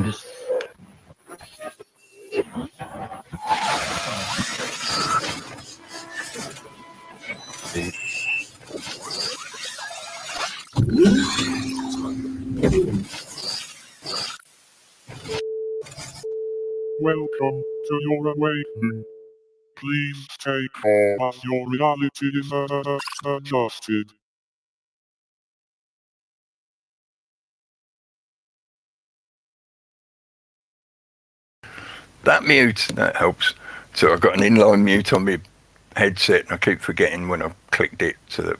Just Welcome to your awakening. Please take care as your reality is adjusted. That mute, that helps. So I've got an inline mute on my headset, and I keep forgetting when I've clicked it, so that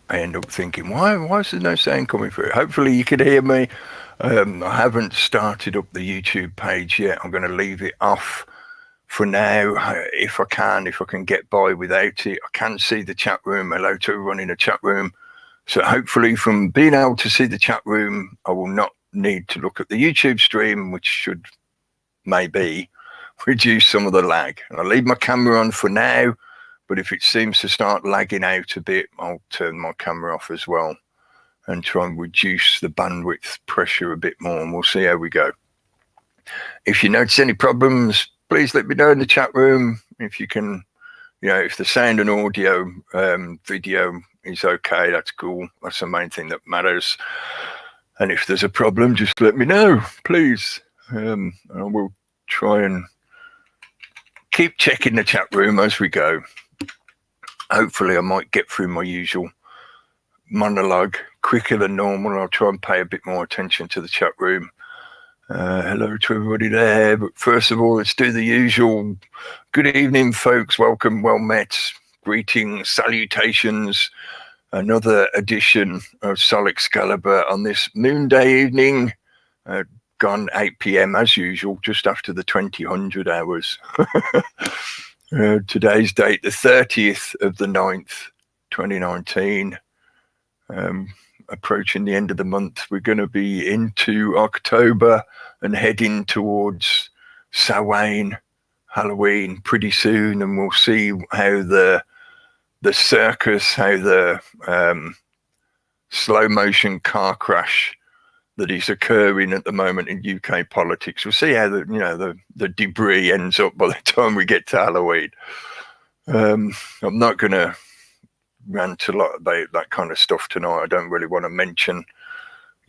I end up thinking, why is there no sound coming through? Hopefully you can hear me. I haven't started up the YouTube page yet. I'm going to leave it off for now, if I can get by without it. I can see the chat room. Hello to everyone in the chat room. So hopefully from being able to see the chat room, I will not need to look at the YouTube stream, which should maybe reduce some of the lag. And I'll leave my camera on for now, but if it seems to start lagging out a bit, I'll turn my camera off as well and try and reduce the bandwidth pressure a bit more, and we'll see how we go. If you notice any problems, please let me know in the chat room. If you can, if the sound and audio video is okay, that's cool. That's the main thing that matters. And if there's a problem, just let me know, please. I will try and keep checking the chat room as we go. Hopefully I might get through my usual monologue quicker than normal. I'll try and pay a bit more attention to the chat room. Hello to everybody there. But first of all, let's do the usual. Good evening, folks. Welcome, well met. Greetings, salutations. Another edition of Sol Excalibre on this Moon Day evening. Gone 8 p.m. as usual, just after the 2000 hours. Today's date, the 30th of the 9th, 2019. Approaching the end of the month. We're going to be into October and heading towards Samhain, Halloween pretty soon, and we'll see how the circus, how the slow motion car crash that is occurring at the moment in UK politics. We'll see how the debris ends up by the time we get to Halloween. I'm not going to rant a lot about that kind of stuff tonight. I don't really want to mention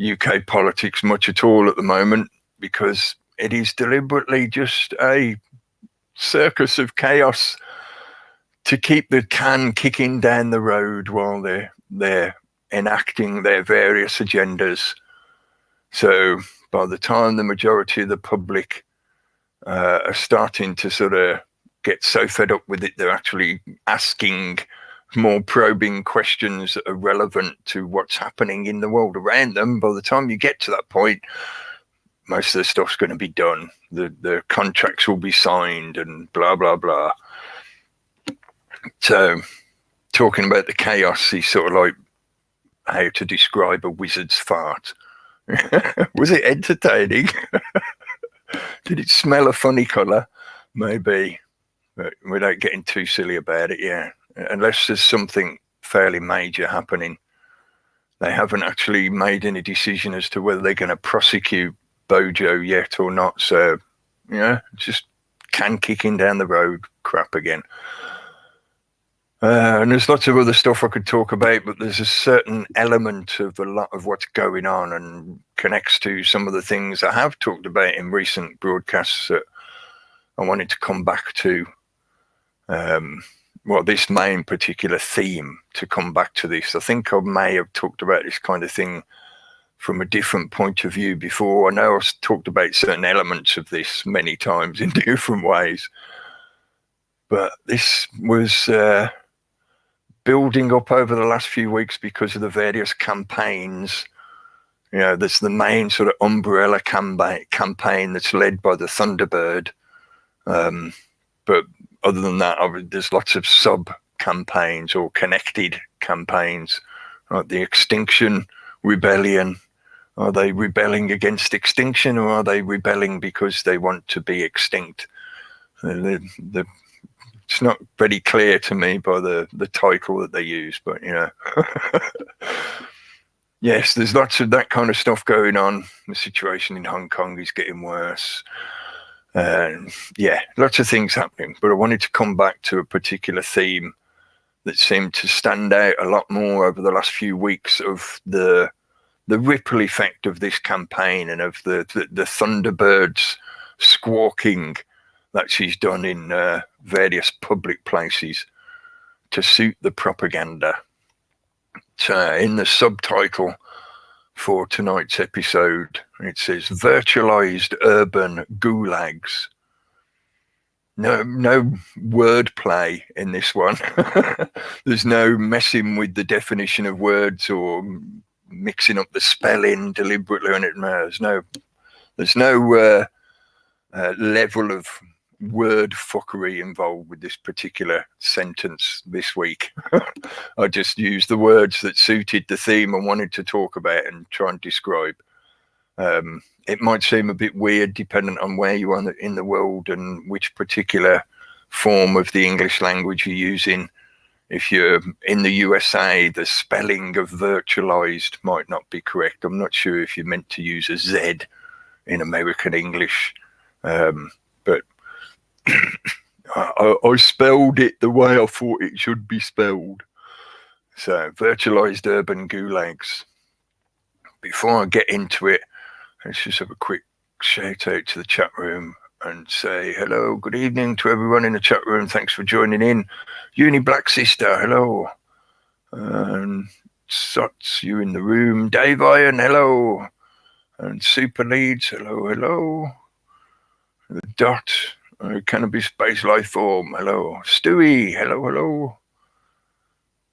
UK politics much at all at the moment, because it is deliberately just a circus of chaos to keep the can kicking down the road while they're enacting their various agendas. So by the time the majority of the public are starting to sort of get so fed up with it, they're actually asking more probing questions that are relevant to what's happening in the world around them. By the time you get to that point, most of the stuff's going to be done. The contracts will be signed and blah, blah, blah. So talking about the chaos is sort of like how to describe a wizard's fart. Was it entertaining? Did it smell a funny colour? Maybe, but without getting too silly about it, yeah. Unless there's something fairly major happening. They haven't actually made any decision as to whether they're going to prosecute Bojo yet or not. So, just can kicking down the road crap again. And there's lots of other stuff I could talk about, but there's a certain element of a lot of what's going on and connects to some of the things I have talked about in recent broadcasts that I wanted to come back to. This main particular theme, to come back to this. I think I may have talked about this kind of thing from a different point of view before. I know I've talked about certain elements of this many times in different ways, but this was building up over the last few weeks because of the various campaigns. There's the main sort of umbrella campaign that's led by the Thunderbird, but other than that, there's lots of sub-campaigns or connected campaigns, like the Extinction Rebellion. Are they rebelling against extinction, or are they rebelling because they want to be extinct? It's not very clear to me by the title that they use, but yes, there's lots of that kind of stuff going on. The situation in Hong Kong is getting worse. Yeah, lots of things happening. But I wanted to come back to a particular theme that seemed to stand out a lot more over the last few weeks, of the ripple effect of this campaign and of the Thunderbirds squawking that she's done in various public places to suit the propaganda. So in the subtitle for tonight's episode, it says virtualized urban gulags. No wordplay in this one. There's no messing with the definition of words or mixing up the spelling deliberately on it. There's no level of word fuckery involved with this particular sentence this week. I just used the words that suited the theme I wanted to talk about and try and describe. It might seem a bit weird depending on where you are in the world and which particular form of the English language you're using. If you're in the USA, the spelling of virtualized might not be correct. I'm not sure if you're meant to use a Z in American English, but I spelled it the way I thought it should be spelled. So, virtualized urban gulags. Before I get into it, let's just have a quick shout out to the chat room and say hello, good evening to everyone in the chat room. Thanks for joining in. Uni Black Sister, hello. And Sots, you in the room. Dave Iron, hello. And Super Leads, hello. The Dot, Cannabis Space Life Form, hello. Stewie, hello.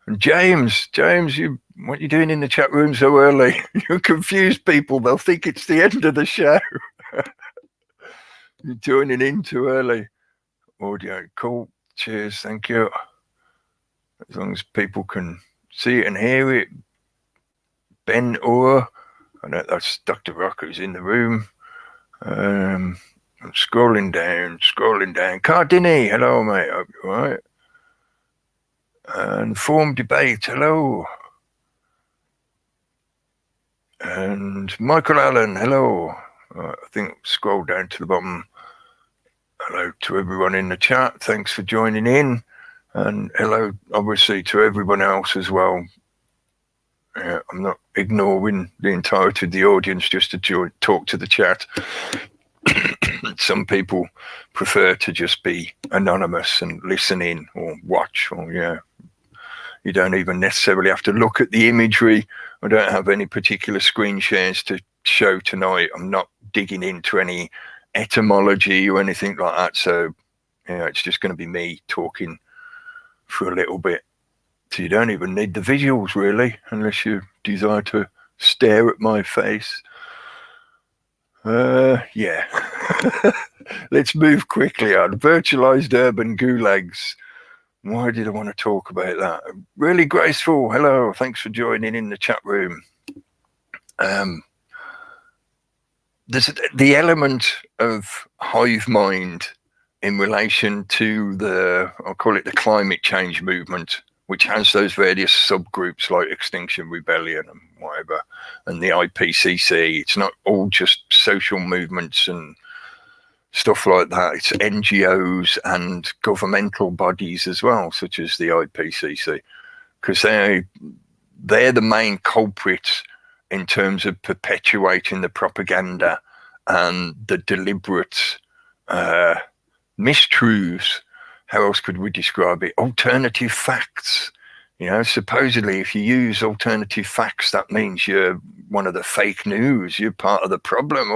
And James, what are you doing in the chat room so early? You confuse people. They'll think it's the end of the show. You're joining in too early. Audio, cool. Cheers, thank you. As long as people can see it and hear it. Ben Orr, I know that's Dr. Rock who's in the room. I'm scrolling down. Cardini, hello, mate. Hope you're all right. And Form Debate, hello. And Michael Allen, hello. I think scroll down to the bottom. Hello to everyone in the chat. Thanks for joining in. And hello, obviously, to everyone else as well. I'm not ignoring the entirety of the audience just to talk to the chat. Some people prefer to just be anonymous and listen in or watch, or you don't even necessarily have to look at the imagery. I don't have any particular screen shares to show tonight. I'm not digging into any etymology or anything like that. So, it's just going to be me talking for a little bit. So you don't even need the visuals really, unless you desire to stare at my face. Yeah. Let's move quickly on. Virtualized urban gulags. Why did I want to talk about that? Really Graceful, hello. Thanks for joining in the chat room. There's the element of hive mind in relation to I'll call it the climate change movement, which has those various subgroups like Extinction Rebellion and whatever, and the IPCC. It's not all just social movements and stuff like that. It's NGOs and governmental bodies as well, such as the IPCC, because they're the main culprits in terms of perpetuating the propaganda and the deliberate mistruths. How else could we describe it? Alternative facts. Supposedly if you use alternative facts, that means you're one of the fake news. You're part of the problem.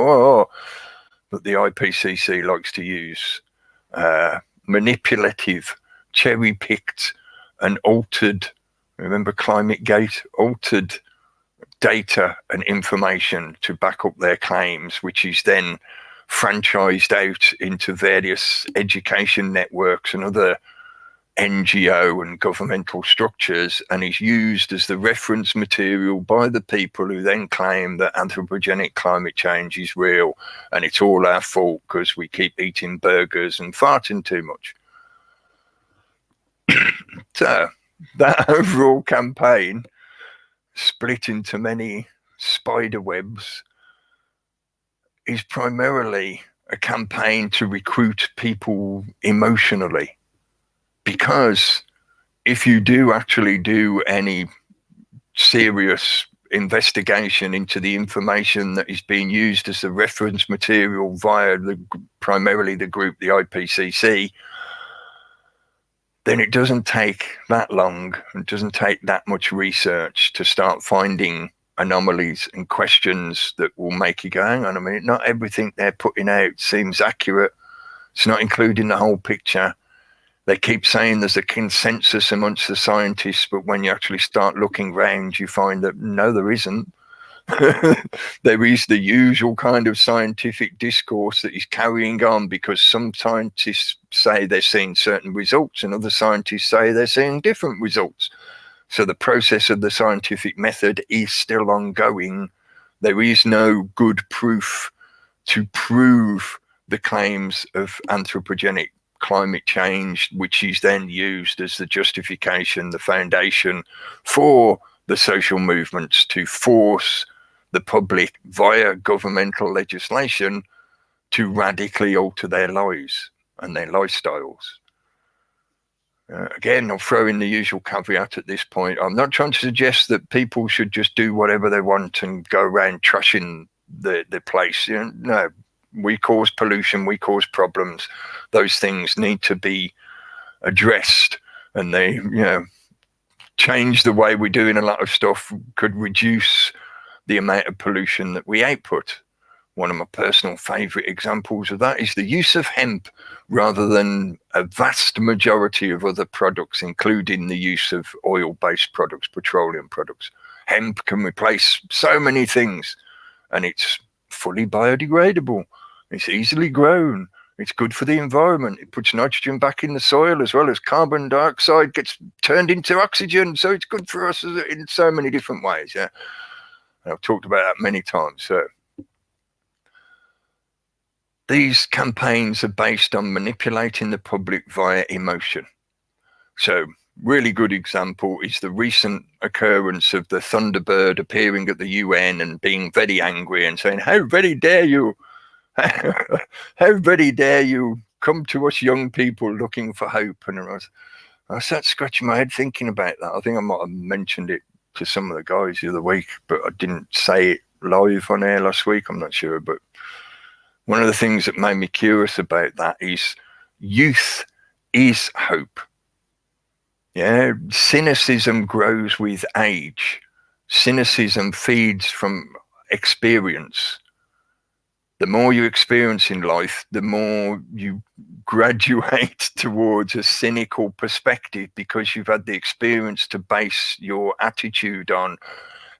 But the IPCC likes to use manipulative, cherry-picked and altered, remember ClimateGate, altered data and information to back up their claims, which is then franchised out into various education networks and other NGO and governmental structures, and is used as the reference material by the people who then claim that anthropogenic climate change is real and it's all our fault because we keep eating burgers and farting too much. So that overall campaign split into many spider webs, is primarily a campaign to recruit people emotionally. Because if you do actually do any serious investigation into the information that is being used as the reference material via primarily the group, the IPCC, then it doesn't take that long, it doesn't take that much research to start finding anomalies and questions that will make you go, hang on a minute, not everything they're putting out seems accurate. It's not including the whole picture. They keep saying there's a consensus amongst the scientists, but when you actually start looking round, you find that no, there isn't. There is the usual kind of scientific discourse that is carrying on, because some scientists say they're seeing certain results and other scientists say they're seeing different results. So the process of the scientific method is still ongoing. There is no good proof to prove the claims of anthropogenic climate change, which is then used as the justification, the foundation for the social movements to force the public via governmental legislation to radically alter their lives and their lifestyles. Again, I'll throw in the usual caveat at this point. I'm not trying to suggest that people should just do whatever they want and go around trashing the place. No, we cause pollution, we cause problems. Those things need to be addressed, and they, change the way we're doing a lot of stuff could reduce the amount of pollution that we output. One of my personal favorite examples of that is the use of hemp rather than a vast majority of other products, including the use of oil-based products, petroleum products. Hemp can replace so many things, and it's fully biodegradable. It's easily grown. It's good for the environment. It puts nitrogen back in the soil, as well as carbon dioxide gets turned into oxygen. So it's good for us in so many different ways. Yeah, and I've talked about that many times. So these campaigns are based on manipulating the public via emotion. So really good example is the recent occurrence of the Thunderbird appearing at the UN and being very angry and saying, how very dare you, how very dare you come to us young people looking for hope. And I sat scratching my head thinking about that. I think I might have mentioned it to some of the guys the other week, but I didn't say it live on air last week, I'm not sure. But one of the things that made me curious about that is youth is hope. Yeah, cynicism grows with age. Cynicism feeds from experience. The more you experience in life, the more you graduate towards a cynical perspective, because you've had the experience to base your attitude on.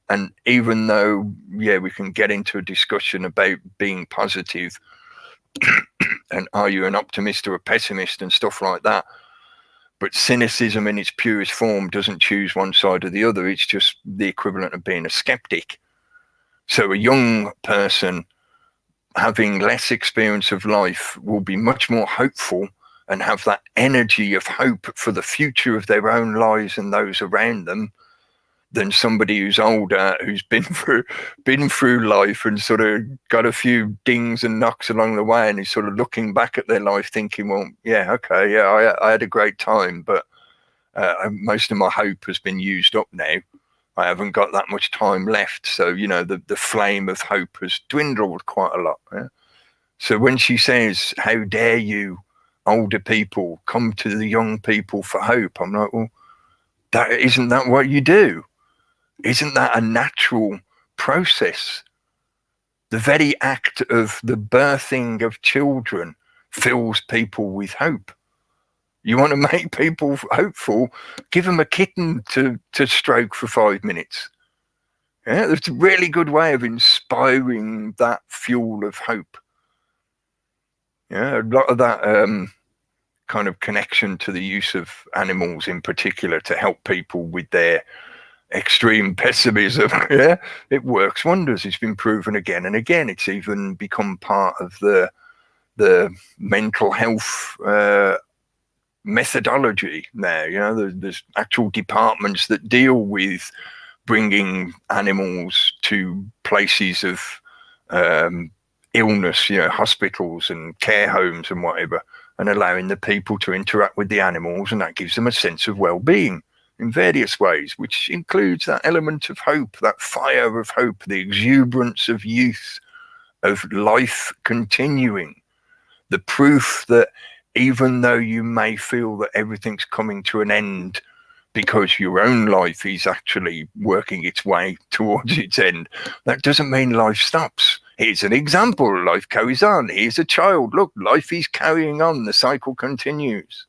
And even though, we can get into a discussion about being positive and are you an optimist or a pessimist and stuff like that, but cynicism in its purest form doesn't choose one side or the other. It's just the equivalent of being a skeptic. So a young person having less experience of life will be much more hopeful and have that energy of hope for the future of their own lives and those around them than somebody who's older, who's been through life and sort of got a few dings and knocks along the way, and is sort of looking back at their life thinking, well, I had a great time, but most of my hope has been used up now. I haven't got that much time left. So, the flame of hope has dwindled quite a lot. Yeah? So when she says, how dare you older people come to the young people for hope, I'm like, well, isn't that what you do? Isn't that a natural process? The very act of the birthing of children fills people with hope. You want to make people hopeful, give them a kitten to stroke for 5 minutes. Yeah, that's a really good way of inspiring that fuel of hope. Yeah, a lot of that kind of connection to the use of animals in particular to help people with their extreme pessimism. Yeah, it works wonders. It's been proven again and again. It's even become part of the mental health methodology now. There's actual departments that deal with bringing animals to places of illness, hospitals and care homes and whatever, and allowing the people to interact with the animals, and that gives them a sense of well-being in various ways, which includes that element of hope, that fire of hope, the exuberance of youth, of life continuing, the proof that even though you may feel that everything's coming to an end because your own life is actually working its way towards its end, that doesn't mean life stops. Here's an example. Life carries on. Here's a child. Look, life is carrying on. The cycle continues.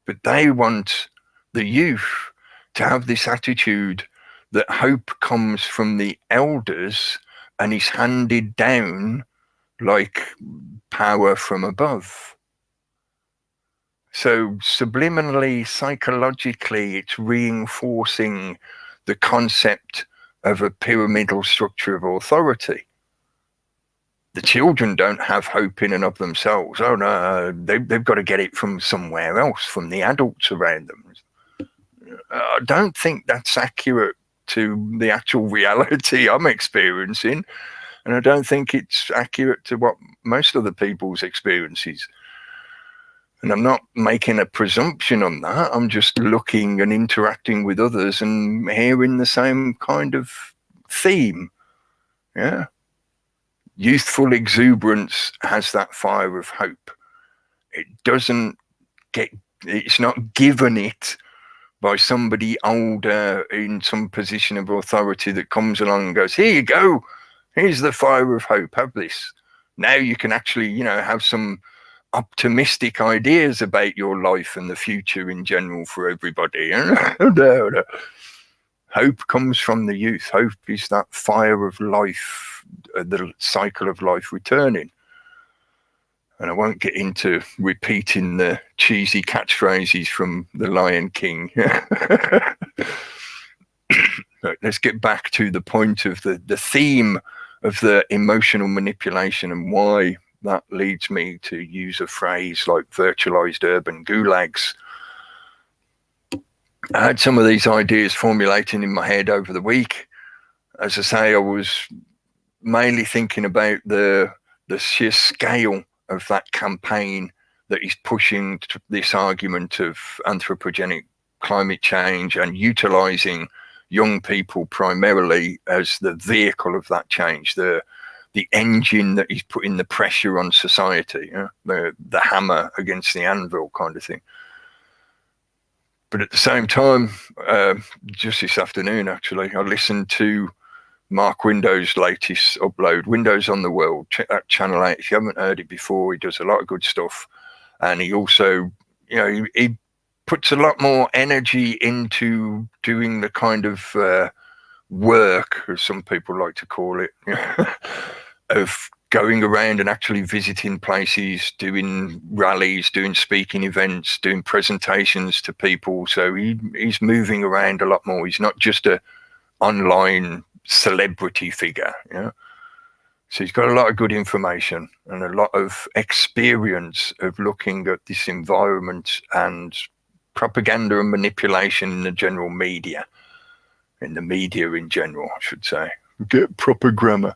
But they want the youth to have this attitude that hope comes from the elders and is handed down like power from above. So subliminally, psychologically, it's reinforcing the concept of a pyramidal structure of authority. The children don't have hope in and of themselves. Oh no, they've got to get it from somewhere else, from the adults around them. I don't think that's accurate to the actual reality I'm experiencing. And I don't think it's accurate to what most other people's experiences. And I'm not making a presumption on that. I'm just looking and interacting with others and hearing the same kind of theme. Yeah. Youthful exuberance has that fire of hope. It's not given it by somebody older in some position of authority that comes along and goes, here you go. Here's the fire of hope. Have this. Now you can actually, have some optimistic ideas about your life and the future in general for everybody. No. Hope comes from the youth. Hope is that fire of life, the cycle of life returning. And I won't get into repeating the cheesy catchphrases from The Lion King. But let's get back to the point of the theme of the emotional manipulation and why that leads me to use a phrase like virtualized urban gulags. I had some of these ideas formulating in my head over the week. As I say, I was mainly thinking about the sheer scale of that campaign that is pushing this argument of anthropogenic climate change and utilizing young people primarily as the vehicle of that change, the engine that is putting the pressure on society, the hammer against the anvil kind of thing. But at the same time, just this afternoon, actually, I listened to Mark Window's latest upload, Windows on the World. Check that channel out if you haven't heard it before. He does a lot of good stuff. And he also, he puts a lot more energy into doing the kind of work, as some people like to call it, of going around and actually visiting places, doing rallies, doing speaking events, doing presentations to people. So he's moving around a lot more. He's not just a online celebrity figure. So he's got a lot of good information and a lot of experience of looking at this environment and propaganda and manipulation in the general media, in general, I should say. Get proper grammar.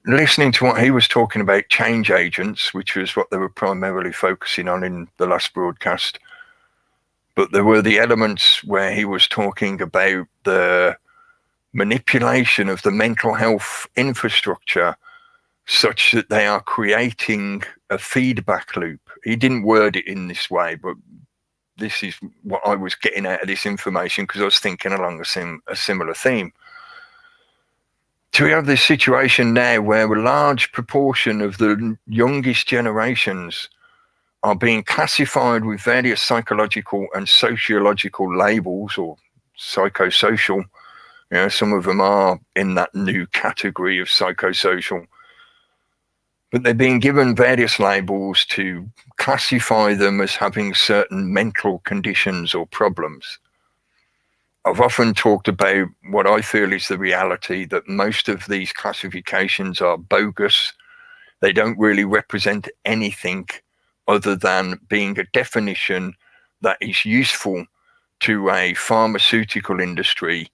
Listening to what he was talking about, change agents, which was what they were primarily focusing on in the last broadcast. But there were the elements where he was talking about the manipulation of the mental health infrastructure such that they are creating a feedback loop. He didn't word it in this way, but this is what I was getting out of this information because I was thinking along a similar theme. So we have this situation now where a large proportion of the youngest generations are being classified with various psychological and sociological labels or psychosocial. Some of them are in that new category of psychosocial. But they're being given various labels to classify them as having certain mental conditions or problems. I've often talked about what I feel is the reality that most of these classifications are bogus. They don't really represent anything other than being a definition that is useful to a pharmaceutical industry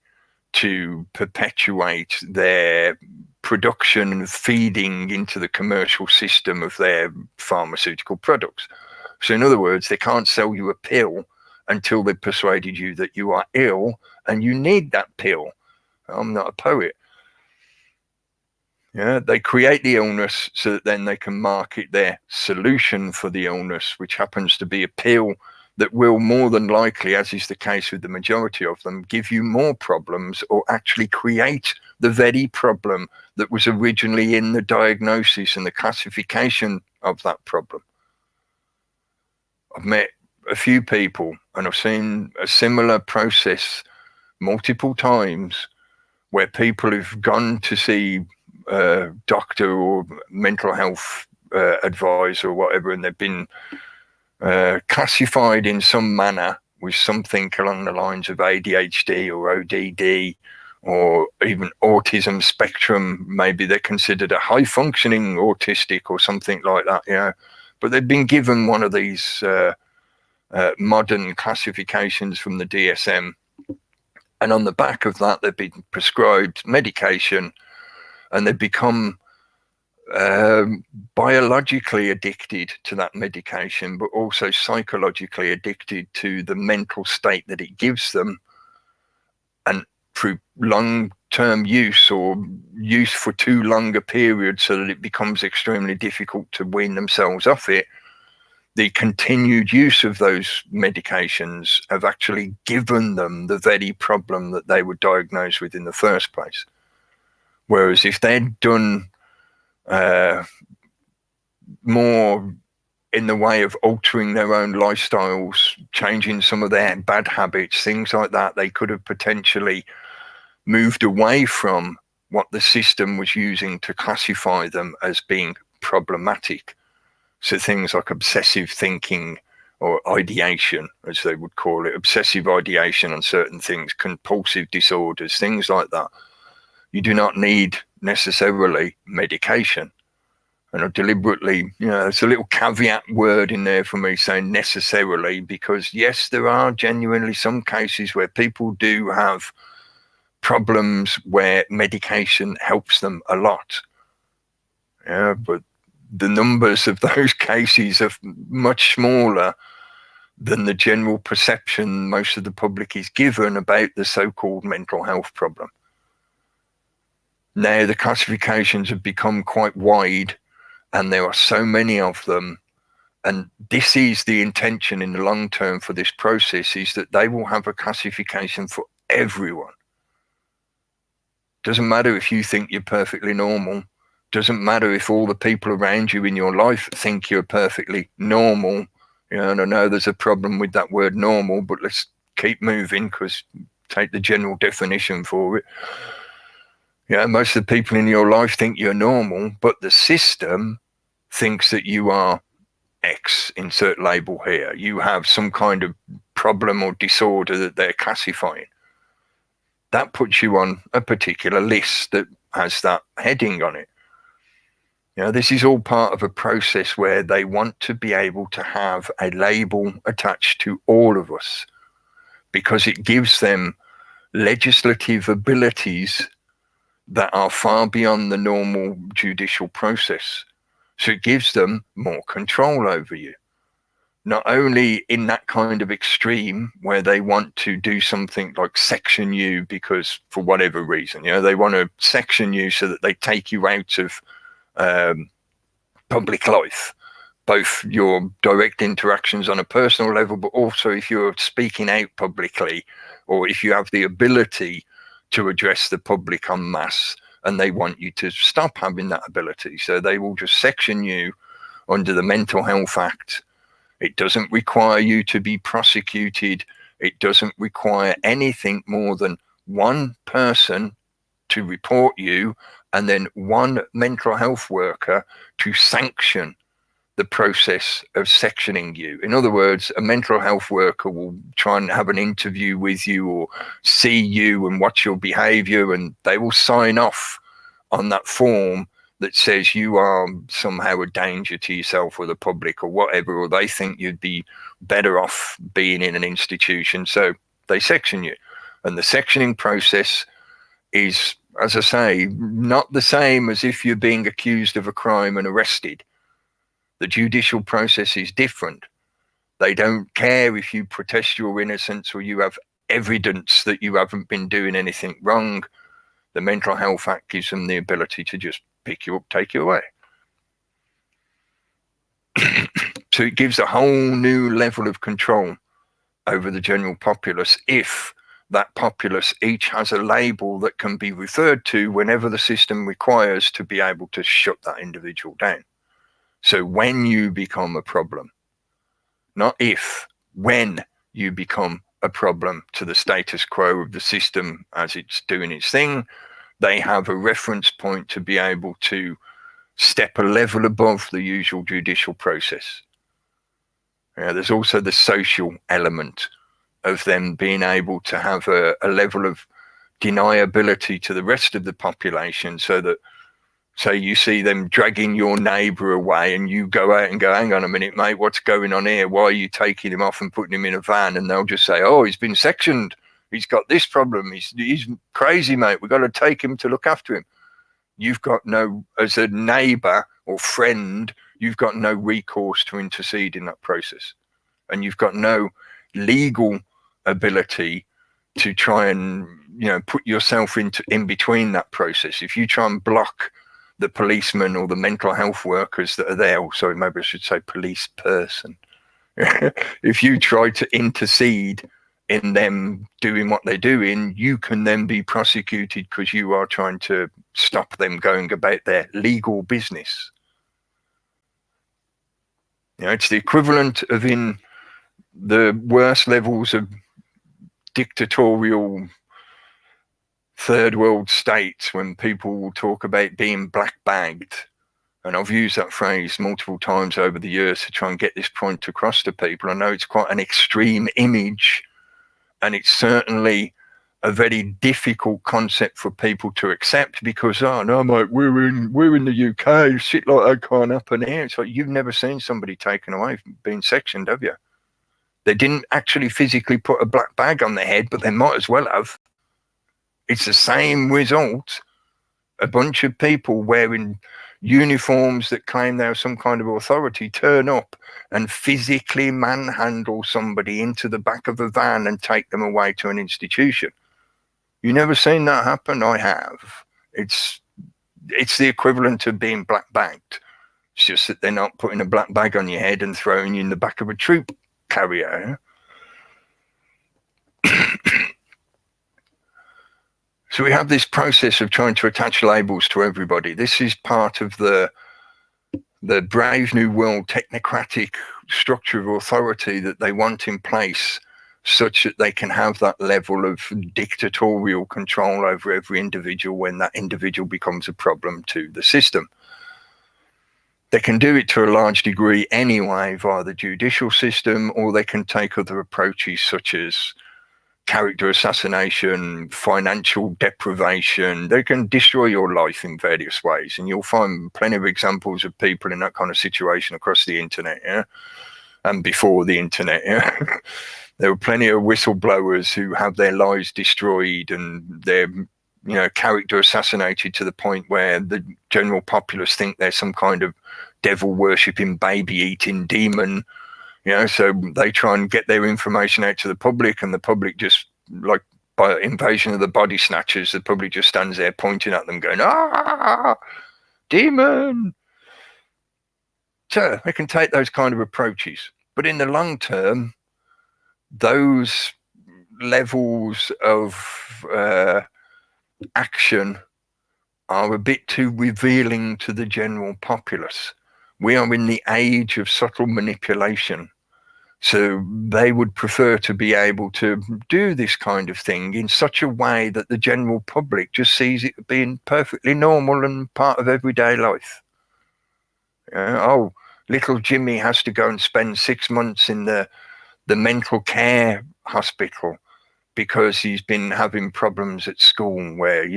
to perpetuate their production and feeding into the commercial system of their pharmaceutical products. So in other words, they can't sell you a pill until they've persuaded you that you are ill and you need that pill. I'm not a poet. Yeah, they create the illness so that then they can market their solution for the illness, which happens to be a pill that will more than likely, as is the case with the majority of them, give you more problems or actually create the very problem that was originally in the diagnosis and the classification of that problem. I've met a few people and I've seen a similar process multiple times where people have gone to see a doctor or mental health advisor or whatever, and they've been classified in some manner with something along the lines of ADHD or ODD or even autism spectrum. Maybe they're considered a high functioning autistic or something like that, you know. But they've been given one of these modern classifications from the DSM. And on the back of that, they've been prescribed medication and they've become biologically addicted to that medication, but also psychologically addicted to the mental state that it gives them. And through long-term use or use for too long a period so that it becomes extremely difficult to wean themselves off it, the continued use of those medications have actually given them the very problem that they were diagnosed with in the first place. Whereas if they'd done more in the way of altering their own lifestyles, changing some of their bad habits, things like that, they could have potentially moved away from what the system was using to classify them as being problematic. So things like obsessive thinking or ideation, as they would call it, obsessive ideation on certain things, compulsive disorders, things like that. You do not need necessarily medication. And I deliberately, you know, there's a little caveat word in there for me saying necessarily, because yes, there are genuinely some cases where people do have problems where medication helps them a lot. Yeah, but the numbers of those cases are much smaller than the general perception most of the public is given about the so-called mental health problem. Now the classifications have become quite wide and there are so many of them, and this is the intention in the long term for this process, is that they will have a classification for everyone. Doesn't matter if you think you're perfectly normal. Doesn't matter if all the people around you in your life think you're perfectly normal. You know, and I know there's a problem with that word normal, but let's keep moving because take the general definition for it. Yeah, most of the people in your life think you're normal, but the system thinks that you are X, insert label here. You have some kind of problem or disorder that they're classifying. That puts you on a particular list that has that heading on it. You know, this is all part of a process where they want to be able to have a label attached to all of us because it gives them legislative abilities that are far beyond the normal judicial process. So it gives them more control over you. Not only in that kind of extreme where they want to do something like section you because for whatever reason, you know, they want to section you so that they take you out of public life, both your direct interactions on a personal level, but also if you're speaking out publicly or if you have the ability to address the public en masse, and they want you to stop having that ability. So they will just section you under the Mental Health Act. It doesn't require you to be prosecuted. It doesn't require anything more than one person to report you and then one mental health worker to sanction the process of sectioning you. In other words, a mental health worker will try and have an interview with you or see you and watch your behavior, and they will sign off on that form that says you are somehow a danger to yourself or the public or whatever, or they think you'd be better off being in an institution. So they section you. And the sectioning process is, as I say, not the same as if you're being accused of a crime and arrested. The judicial process is different. They don't care if you protest your innocence or you have evidence that you haven't been doing anything wrong. The Mental Health Act gives them the ability to just pick you up, take you away. So it gives a whole new level of control over the general populace if that populace each has a label that can be referred to whenever the system requires to be able to shut that individual down. So when you become a problem, not if, when you become a problem to the status quo of the system as it's doing its thing, they have a reference point to be able to step a level above the usual judicial process. There's also the social element of them being able to have a level of deniability to the rest of the population, so that, say you see them dragging your neighbour away and you go out and go, hang on a minute, mate, what's going on here? Why are you taking him off and putting him in a van? And they'll just say, oh, he's been sectioned. He's got this problem. He's crazy, mate. We've got to take him to look after him. You've got no, as a neighbour or friend, you've got no recourse to intercede in that process. And you've got no legal ability to try and, put yourself in between that process. If you try and block the policemen or the mental health workers that are there, or sorry, maybe I should say police person. If you try to intercede in them doing what they're doing, you can then be prosecuted because you are trying to stop them going about their legal business. It's the equivalent of in the worst levels of dictatorial third world states when people will talk about being black bagged. And I've used that phrase multiple times over the years to try and get this point across to people. I know it's quite an extreme image, and it's certainly a very difficult concept for people to accept because, oh no, mate, we're in the UK, shit like that can't happen here. It's like, you've never seen somebody taken away from being sectioned, have you? They didn't actually physically put a black bag on their head, but they might as well have. It's the same result. A bunch of people wearing uniforms that claim they have some kind of authority turn up and physically manhandle somebody into the back of a van and take them away to an institution. You never seen that happen? I have. It's the equivalent of being black bagged. It's just that they're not putting a black bag on your head and throwing you in the back of a troop carrier. So we have this process of trying to attach labels to everybody. This is part of the Brave New World technocratic structure of authority that they want in place, such that they can have that level of dictatorial control over every individual when that individual becomes a problem to the system. They can do it to a large degree anyway via the judicial system, or they can take other approaches such as character assassination, financial deprivation. They can destroy your life in various ways, and you'll find plenty of examples of people in that kind of situation across the internet, and before the internet. There were plenty of whistleblowers who have their lives destroyed and their character assassinated to the point where the general populace think they're some kind of devil worshipping, baby eating demon. So they try and get their information out to the public, and the public just, like by invasion of the body snatchers, the public just stands there pointing at them going, ah, demon. So they can take those kind of approaches. But in the long term, those levels of action are a bit too revealing to the general populace. We are in the age of subtle manipulation. So they would prefer to be able to do this kind of thing in such a way that the general public just sees it being perfectly normal and part of everyday life. Oh, little Jimmy has to go and spend 6 months in the mental care hospital because he's been having problems at school where,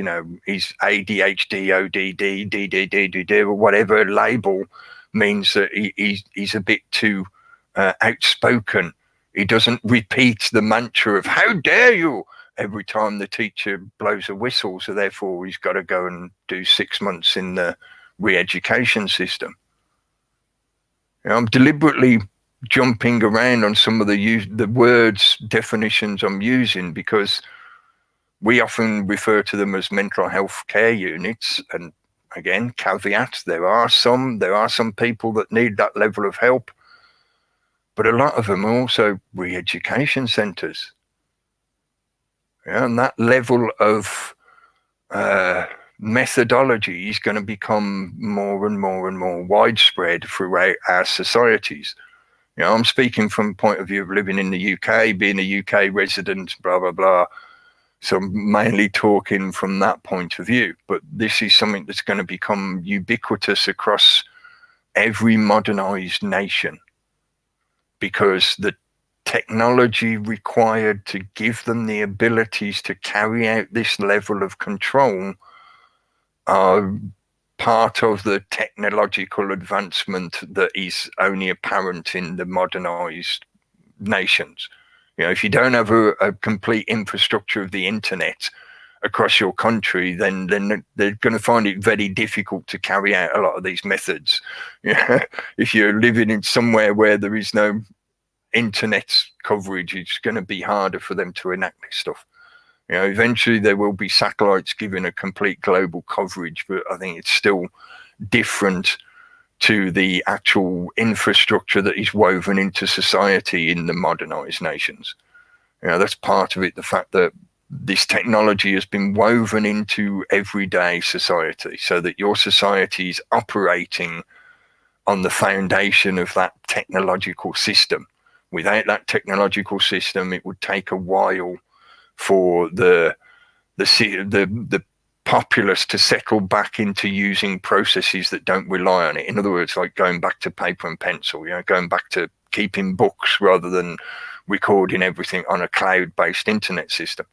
he's ADHD, ODD, DDD, or whatever label means that he's a bit too outspoken He doesn't repeat the mantra of "How dare you!" every time the teacher blows a whistle. So therefore, he's got to go and do 6 months in the re-education system. I'm deliberately jumping around on some of the words definitions I'm using, because we often refer to them as mental health care units. And again, caveat, there are some people that need that level of help, but a lot of them are also re-education centers. And that level of methodology is going to become more and more and more widespread throughout our societies. I'm speaking from the point of view of living in the UK, being a UK resident, blah, blah, blah. So I'm mainly talking from that point of view. But this is something that's going to become ubiquitous across every modernized nation, because the technology required to give them the abilities to carry out this level of control are part of the technological advancement that is only apparent in the modernized nations. If you don't have a complete infrastructure of the internet across your country, then they're going to find it very difficult to carry out a lot of these methods. If you're living in somewhere where there is no internet coverage, it's going to be harder for them to enact this stuff. Eventually there will be satellites giving a complete global coverage, but I think it's still different to the actual infrastructure that is woven into society in the modernized nations. That's part of it, the fact that this technology has been woven into everyday society, so that your society is operating on the foundation of that technological system. Without that technological system, it would take a while for the populace to settle back into using processes that don't rely on it. In other words, like going back to paper and pencil, going back to keeping books rather than recording everything on a cloud-based internet system.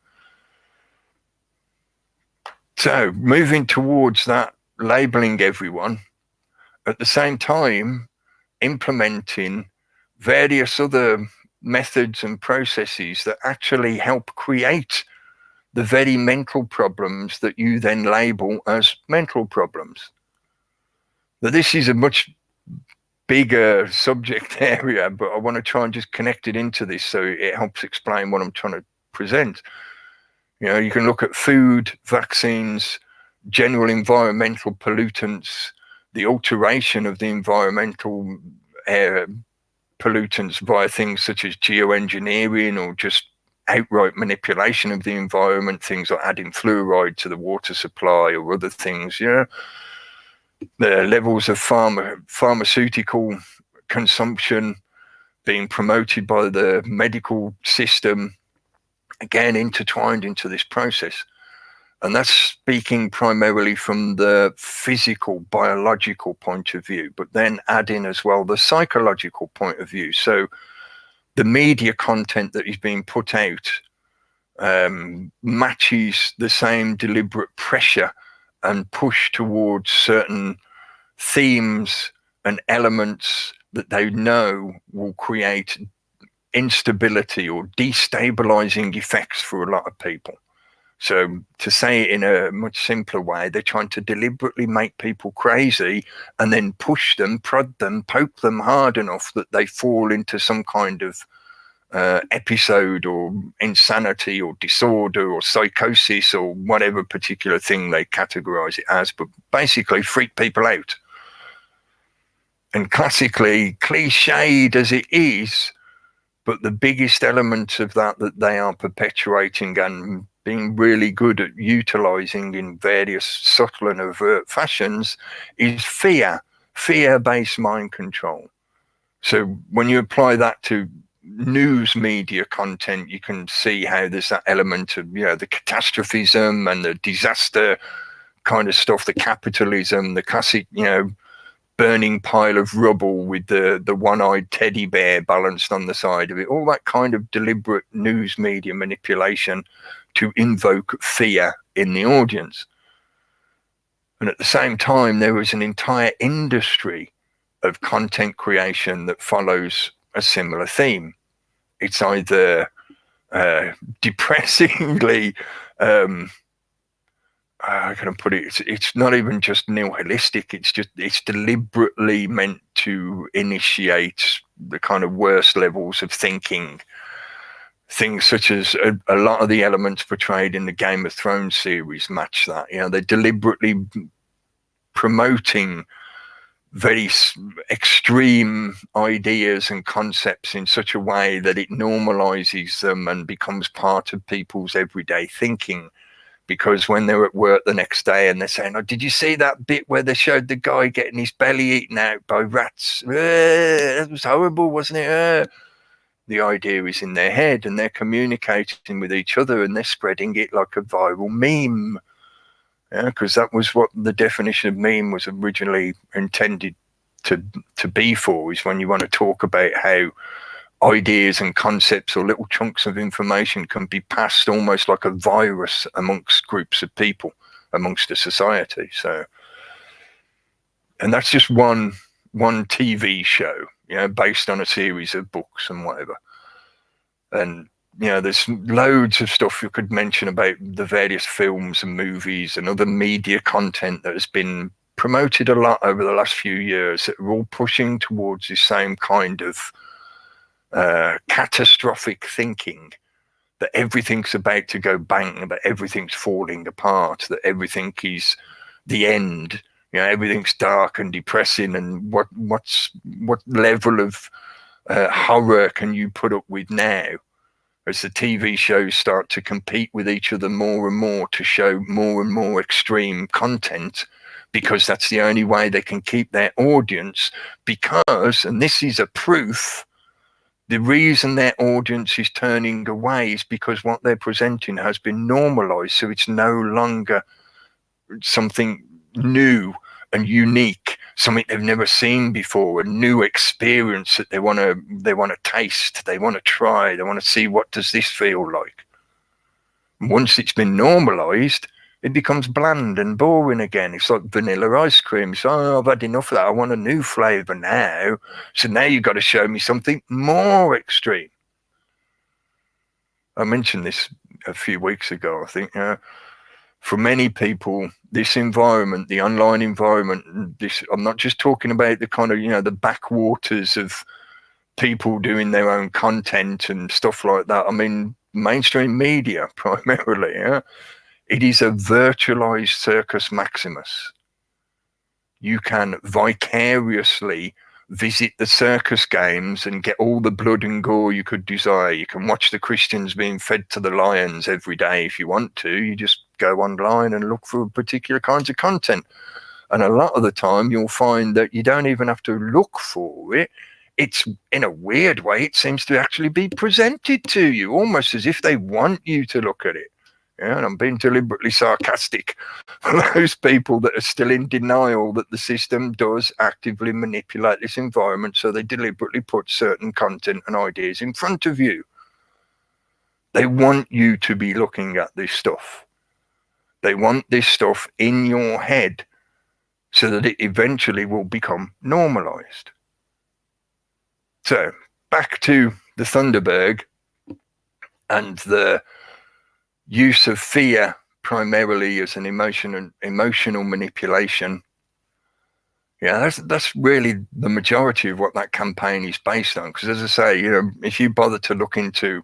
So moving towards that, labeling everyone, at the same time implementing various other methods and processes that actually help create the very mental problems that you then label as mental problems. Now, this is a much bigger subject area, but I want to try and just connect it into this so it helps explain what I'm trying to present. You can look at food, vaccines, general environmental pollutants, the alteration of the environmental pollutants via things such as geoengineering or just outright manipulation of the environment, things like adding fluoride to the water supply or other things. The levels of pharmaceutical consumption being promoted by the medical system, again intertwined into this process. And that's speaking primarily from the physical, biological point of view, but then adding as well the psychological point of view. So the media content that is being put out matches the same deliberate pressure and push towards certain themes and elements that they know will create instability or destabilizing effects for a lot of people. So to say it in a much simpler way, they're trying to deliberately make people crazy and then push them, prod them, poke them hard enough that they fall into some kind of episode or insanity or disorder or psychosis or whatever particular thing they categorize it as, but basically freak people out. And classically, cliched as it is, but the biggest element of that they are perpetuating and being really good at utilizing in various subtle and overt fashions is fear-based mind control. So when you apply that to news media content, you can see how there's that element of, the catastrophism and the disaster kind of stuff, the capitalism, the classic, burning pile of rubble with the one-eyed teddy bear balanced on the side of it, all that kind of deliberate news media manipulation to invoke fear in the audience. And at the same time, there is an entire industry of content creation that follows a similar theme. it's either depressingly, how can I put it? It's not even just nihilistic. It's deliberately meant to initiate the kind of worst levels of thinking. Things such as a lot of the elements portrayed in the Game of Thrones series match that. You know, they're deliberately promoting very extreme ideas and concepts in such a way that it normalizes them and becomes part of people's everyday thinking. Because when they're at work the next day and they're saying, "Oh, did you see that bit where they showed the guy getting his belly eaten out by rats? That was horrible, wasn't it?" The idea is in their head, and they're communicating with each other, and they're spreading it like a viral meme. Because that was what the definition of meme was originally intended to be for, is when you want to talk about how ideas and concepts or little chunks of information can be passed almost like a virus amongst groups of people, amongst a society. So, and that's just one TV show, you know, based on a series of books and whatever. And you know, there's loads of stuff you could mention about the various films and movies and other media content that has been promoted a lot over the last few years that are all pushing towards the same kind of catastrophic thinking, that everything's about to go bang, that everything's falling apart, that everything is the end. You know, everything's dark and depressing, and what level of horror can you put up with now? As the TV shows start to compete with each other more and more to show more and more extreme content, because that's the only way they can keep their audience. Because, and this is a proof, the reason their audience is turning away is because what they're presenting has been normalized. So it's no longer something new and unique, something they've never seen before, a new experience that they want to taste, they want to try, they want to see, what does this feel like? Once it's been normalized, it becomes bland and boring again. It's like vanilla ice cream. It's, "Oh, I've had enough of that. I want a new flavor now." So now you've got to show me something more extreme. I mentioned this a few weeks ago, I think. For many people, this environment, the online environment, I'm not just talking about the kind of, you know, the backwaters of people doing their own content and stuff like that. I mean, mainstream media primarily. It is a virtualized circus maximus. You can vicariously visit the circus games and get all the blood and gore you could desire. You can watch the Christians being fed to the lions every day if you want to. You just go online and look for particular kinds of content. And a lot of the time you'll find that you don't even have to look for it. It's, in a weird way, it seems to actually be presented to you, almost as if they want you to look at it. Yeah, and I'm being deliberately sarcastic for those people that are still in denial that the system does actively manipulate this environment, so they deliberately put certain content and ideas in front of you. They want you to be looking at this stuff. They want this stuff in your head so that it eventually will become normalized. So, back to the Thunderbird and the use of fear primarily as an emotional manipulation. Yeah, that's really the majority of what that campaign is based on. Because, as I say, you know, if you bother to look into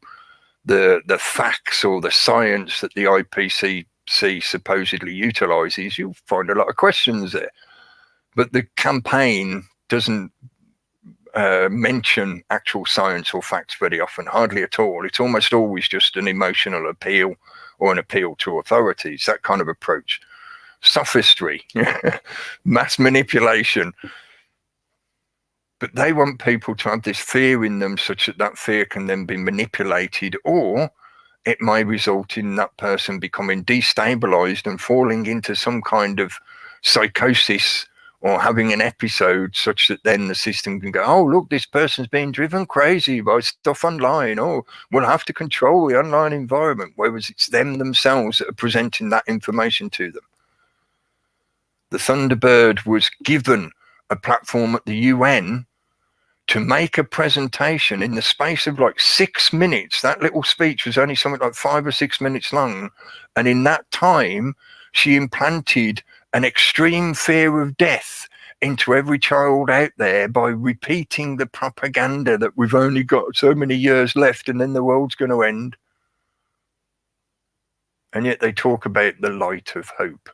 the facts or the science that the IPCC supposedly utilizes, you'll find a lot of questions there. But the campaign doesn't mention actual science or facts very often, hardly at all. It's almost always just an emotional appeal or an appeal to authorities, that kind of approach. Sophistry, mass manipulation. But they want people to have this fear in them such that that fear can then be manipulated, or it may result in that person becoming destabilized and falling into some kind of psychosis, or having an episode such that then the system can go, "Oh, look, this person's being driven crazy by stuff online. Oh, we'll have to control the online environment," whereas it's them themselves that are presenting that information to them. The Thunderbird was given a platform at the UN to make a presentation in the space of like 6 minutes. That little speech was only something like 5 or 6 minutes long. And in that time, she implanted an extreme fear of death into every child out there by repeating the propaganda that we've only got so many years left and then the world's going to end. And yet they talk about the light of hope.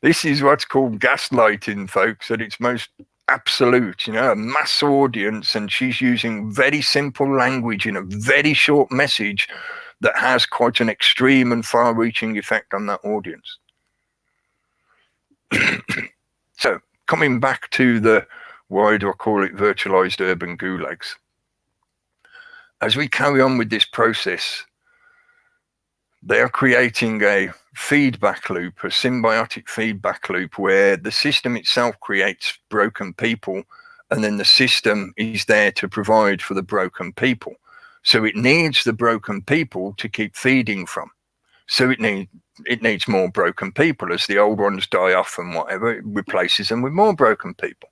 This is what's called gaslighting, folks, at its most absolute, a mass audience, and she's using very simple language in a very short message that has quite an extreme and far-reaching effect on that audience. So, coming back to the, why do I call it virtualized urban gulags? As we carry on with this process, they are creating a feedback loop, a symbiotic feedback loop, where the system itself creates broken people, and then the system is there to provide for the broken people. So it needs the broken people to keep feeding from. So it needs more broken people. As the old ones die off and whatever, it replaces them with more broken people.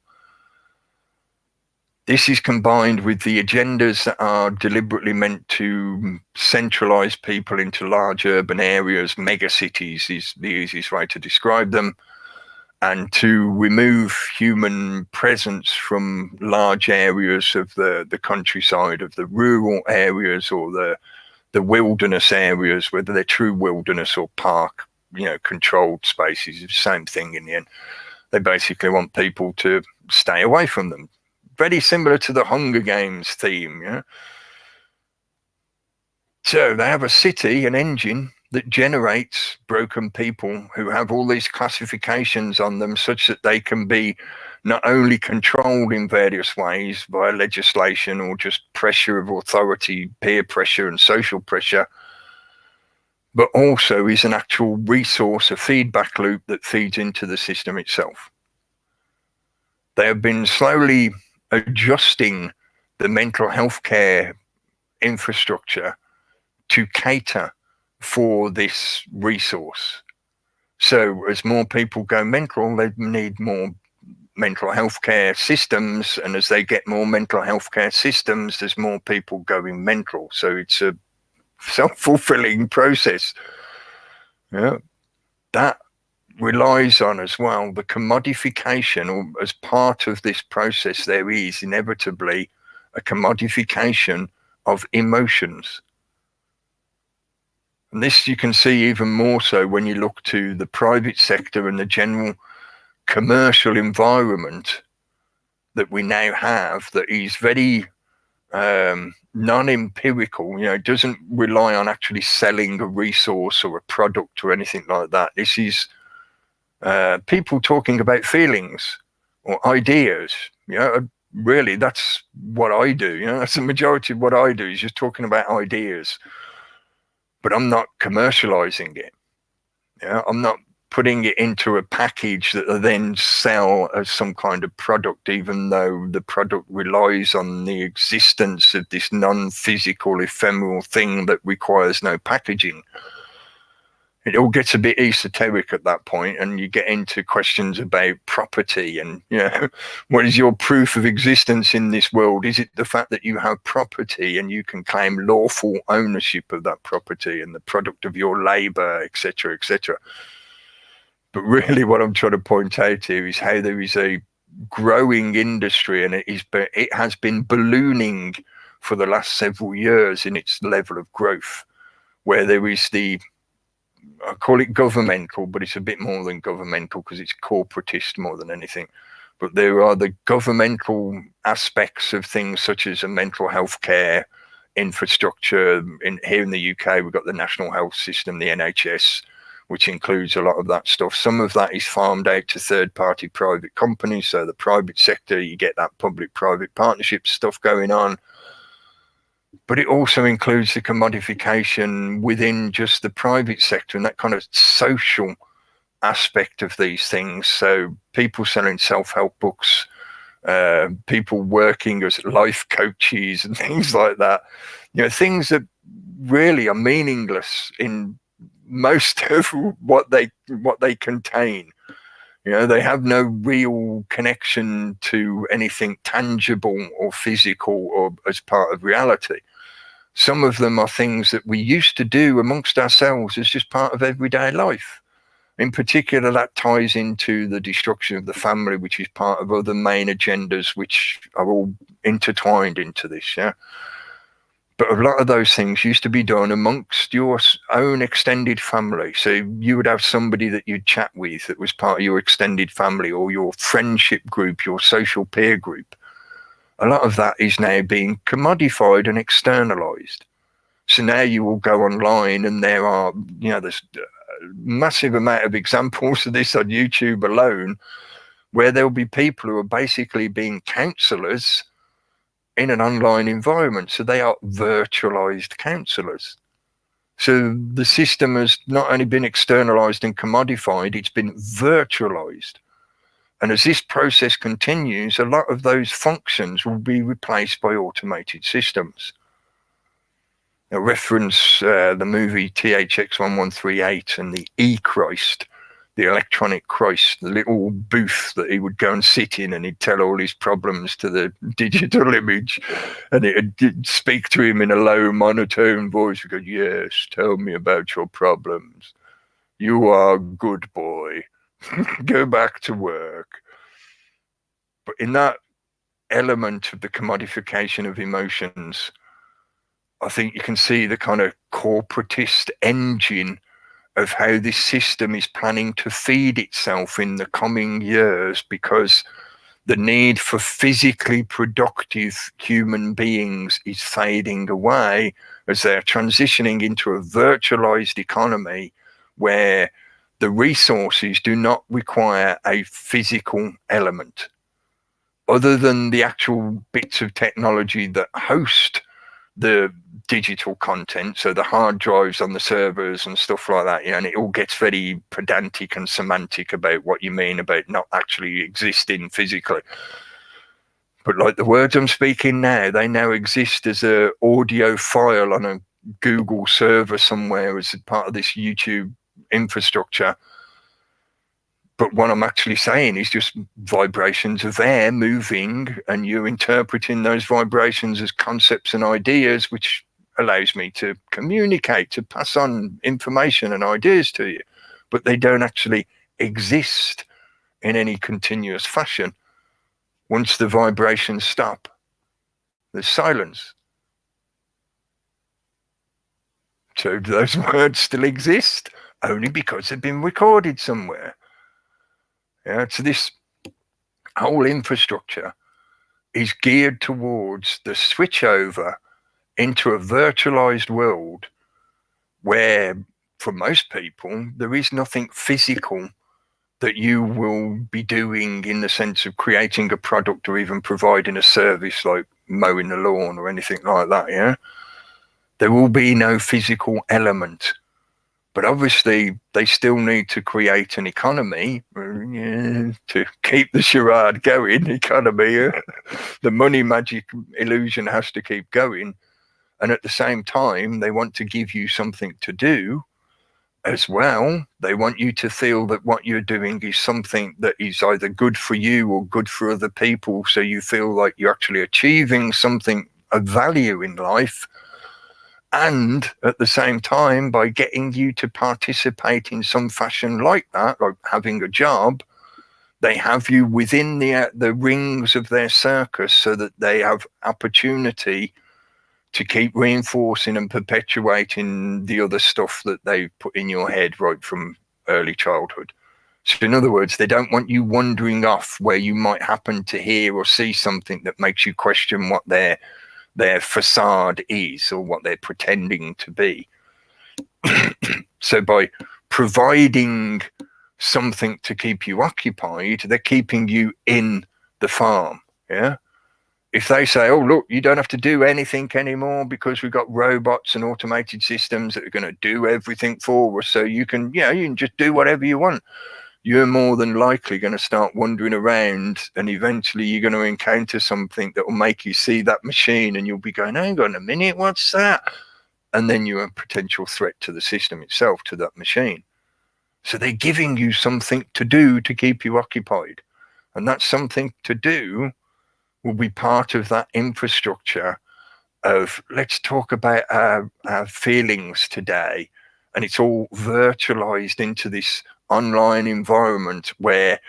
This is combined with the agendas that are deliberately meant to centralize people into large urban areas. Mega cities is the easiest way to describe them, and to remove human presence from large areas of the countryside, of the rural areas, or the wilderness areas, whether they're true wilderness or park, controlled spaces. It's the same thing in the end. They basically want people to stay away from them. Very similar to the Hunger Games theme. So they have a city, an engine that generates broken people who have all these classifications on them, such that they can be not only controlled in various ways by legislation or just pressure of authority, peer pressure and social pressure, but also is an actual resource, a feedback loop that feeds into the system itself. They have been slowly adjusting the mental health care infrastructure to cater for this resource. So as more people go mental, they need more mental health care systems, and as they get more mental health care systems, there's more people going mental. So it's a self-fulfilling process. That relies on as well the commodification, or as part of this process there is inevitably a commodification of emotions. And this you can see even more so when you look to the private sector and the general commercial environment that we now have, that is very non-empirical. It doesn't rely on actually selling a resource or a product or anything like that. This is people talking about feelings or ideas. Really, that's what I do. That's the majority of what I do, is just talking about ideas. But I'm not commercializing it. I'm not putting it into a package that I then sell as some kind of product, even though the product relies on the existence of this non-physical, ephemeral thing that requires no packaging. It all gets a bit esoteric at that point, and you get into questions about property and, what is your proof of existence in this world? Is it the fact that you have property and you can claim lawful ownership of that property and the product of your labor, etc., etc.? But really what I'm trying to point out here is how there is a growing industry, and it has been ballooning for the last several years in its level of growth, where there is I call it governmental, but it's a bit more than governmental because it's corporatist more than anything. But there are the governmental aspects of things such as a mental health care infrastructure. Here in the UK, we've got the National Health System, the NHS, which includes a lot of that stuff. Some of that is farmed out to third-party private companies. So the private sector, you get that public-private partnership stuff going on. But it also includes the commodification within just the private sector and that kind of social aspect of these things. So people selling self-help books, people working as life coaches and things like that. Things that really are meaningless in most of what they contain. They have no real connection to anything tangible or physical or as part of reality. Some of them are things that we used to do amongst ourselves as just part of everyday life. In particular, that ties into the destruction of the family, which is part of other main agendas, which are all intertwined into this, yeah? But a lot of those things used to be done amongst your own extended family. So you would have somebody that you'd chat with that was part of your extended family or your friendship group, your social peer group. A lot of that is now being commodified and externalized. So now you will go online and there are, there's a massive amount of examples of this on YouTube alone, where there'll be people who are basically being counselors in an online environment. So they are virtualized counselors. So the system has not only been externalized and commodified, it's been virtualized. And as this process continues, a lot of those functions will be replaced by automated systems. Now, reference the movie THX 1138 and the E-Christ, the electronic Christ, the little booth that he would go and sit in, and he'd tell all his problems to the digital image, and it'd speak to him in a low monotone voice. He'd go, "Yes, tell me about your problems. You are a good boy. Go back to work." But in that element of the commodification of emotions, I think you can see the kind of corporatist engine of how this system is planning to feed itself in the coming years, because the need for physically productive human beings is fading away as they're transitioning into a virtualized economy where the resources do not require a physical element. Other than the actual bits of technology that host the digital content, so the hard drives on the servers and stuff like that, and it all gets very pedantic and semantic about what you mean about not actually existing physically. But like the words I'm speaking now, they now exist as an audio file on a Google server somewhere as part of this YouTube infrastructure. But what I'm actually saying is just vibrations of air moving, and you're interpreting those vibrations as concepts and ideas, which allows me to communicate, to pass on information and ideas to you. But they don't actually exist in any continuous fashion. Once the vibrations stop, there's silence. So those words still exist only because they've been recorded somewhere. Yeah, so this whole infrastructure is geared towards the switchover into a virtualized world where, for most people, there is nothing physical that you will be doing in the sense of creating a product or even providing a service like mowing the lawn or anything like that. Yeah, there will be no physical element. But obviously, they still need to create an economy to keep the charade going. Economy, the money magic illusion has to keep going. And at the same time, they want to give you something to do as well. They want you to feel that what you're doing is something that is either good for you or good for other people. So you feel like you're actually achieving something of value in life. And at the same time, by getting you to participate in some fashion like that, like having a job, they have you within the rings of their circus so that they have opportunity to keep reinforcing and perpetuating the other stuff that they put in your head right from early childhood. So in other words, they don't want you wandering off where you might happen to hear or see something that makes you question what their facade is or what they're pretending to be. So by providing something to keep you occupied, they're keeping you in the farm. Yeah. If they say, "Oh, look, you don't have to do anything anymore because we've got robots and automated systems that are going to do everything for us, so you can just do whatever you want," you're more than likely going to start wandering around, and eventually you're going to encounter something that will make you see that machine and you'll be going, "Hang on a minute, what's that?" And then you're a potential threat to the system itself, to that machine. So they're giving you something to do to keep you occupied. And that something to do will be part of that infrastructure of, let's talk about our feelings today. And it's all virtualized into this online environment where,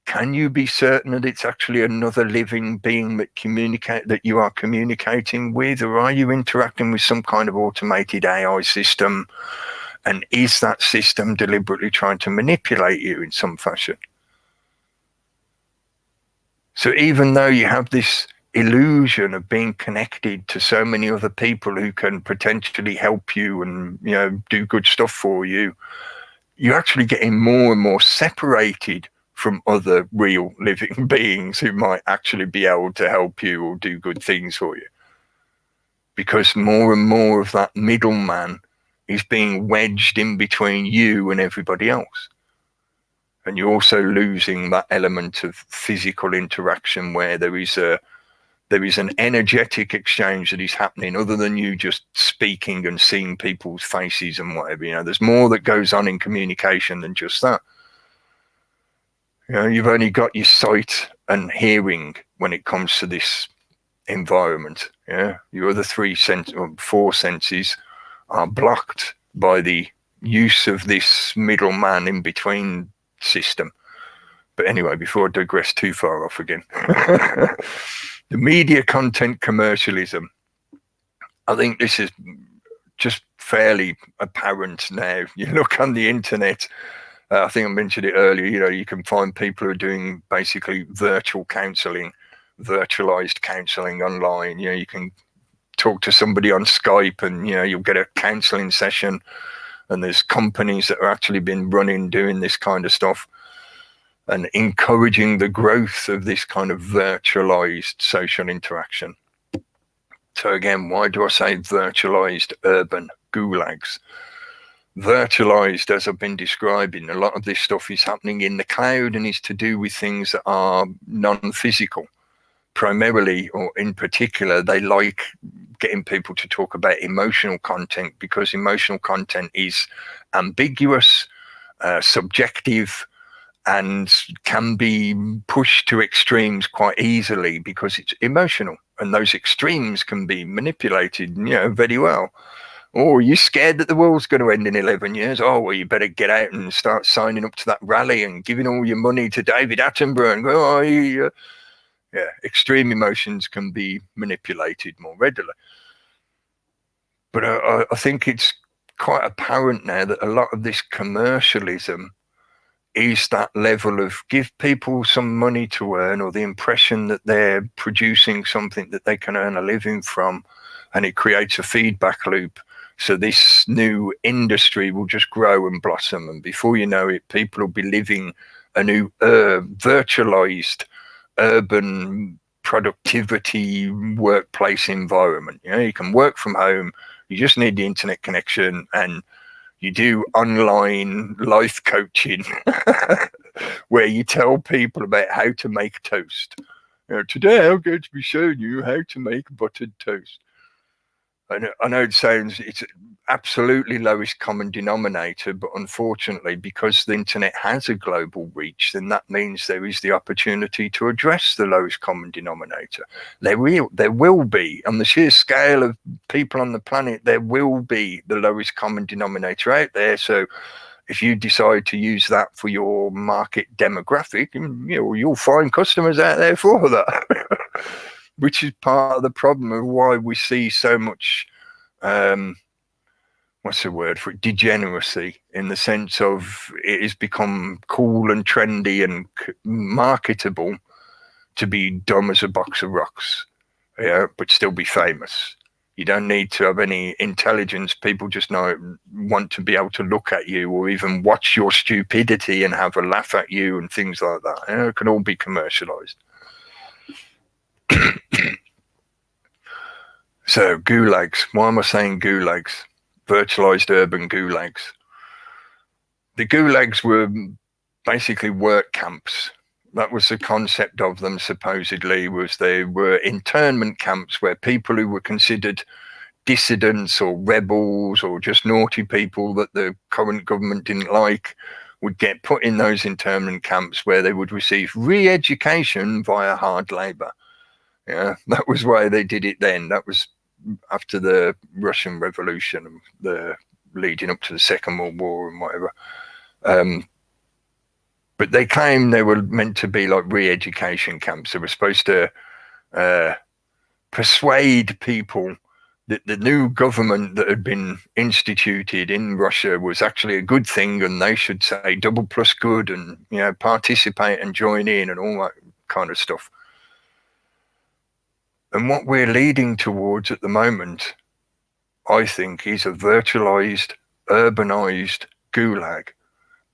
can you be certain that it's actually another living being that you are communicating with, or are you interacting with some kind of automated AI system? And is that system deliberately trying to manipulate you in some fashion? So even though you have this illusion of being connected to so many other people who can potentially help you and, you know, do good stuff for you, you're actually getting more and more separated from other real living beings who might actually be able to help you or do good things for you. Because more and more of that middleman is being wedged in between you and everybody else. And you're also losing that element of physical interaction where there is an energetic exchange that is happening other than you just speaking and seeing people's faces and whatever. You know, there's more that goes on in communication than just that. You know, you've only got your sight and hearing when it comes to this environment. Yeah, your other four senses are blocked by the use of this middleman in between system. But anyway, before I digress too far off again, the media content commercialism, I think this is just fairly apparent now. You look on the internet, I think I mentioned it earlier, you know, you can find people who are doing basically virtual counseling, virtualized counseling online. You know, you can talk to somebody on Skype and, you know, you'll get a counseling session, and there's companies that are actually been doing this kind of stuff and encouraging the growth of this kind of virtualized social interaction. So again, why do I say virtualized urban gulags? Virtualized, as I've been describing, a lot of this stuff is happening in the cloud and is to do with things that are non-physical. Primarily, or in particular, they like getting people to talk about emotional content, because emotional content is ambiguous, subjective, and can be pushed to extremes quite easily because it's emotional, and those extremes can be manipulated, you know, very well. Oh, are you scared that the world's going to end in 11 years? Oh, well, you better get out and start signing up to that rally and giving all your money to David Attenborough and go, yeah, extreme emotions can be manipulated more readily. But I think it's quite apparent now that a lot of this commercialism is that level of give people some money to earn, or the impression that they're producing something that they can earn a living from, and it creates a feedback loop. So this new industry will just grow and blossom, and before you know it, people will be living a new virtualized urban productivity workplace environment. You know, you can work from home, you just need the internet connection, and you do online life coaching where you tell people about how to make toast. You know, today I'm going to be showing you how to make buttered toast. I know it's absolutely lowest common denominator, but unfortunately, because the internet has a global reach, then that means there is the opportunity to address the lowest common denominator. There will be, on the sheer scale of people on the planet, there will be the lowest common denominator out there. So if you decide to use that for your market demographic, you know, you'll find customers out there for that. Which is part of the problem of why we see so much, what's the word for it, degeneracy, in the sense of it has become cool and trendy and marketable to be dumb as a box of rocks, yeah, but still be famous. You don't need to have any intelligence. People just want to be able to look at you, or even watch your stupidity and have a laugh at you and things like that. You know, it can all be commercialized. So gulags, why am I saying gulags? Virtualized urban gulags. The gulags were basically work camps. That was the concept of them, supposedly, was they were internment camps where people who were considered dissidents or rebels or just naughty people that the current government didn't like would get put in those internment camps where they would receive re-education via hard labor. Yeah, that was why they did it then. That was after the Russian Revolution, the leading up to the Second World War and whatever. But they claimed they were meant to be like re-education camps. They were supposed to persuade people that the new government that had been instituted in Russia was actually a good thing, and they should say double plus good and, you know, participate and join in and all that kind of stuff. And what we're leading towards at the moment, I think, is a virtualized, urbanized gulag.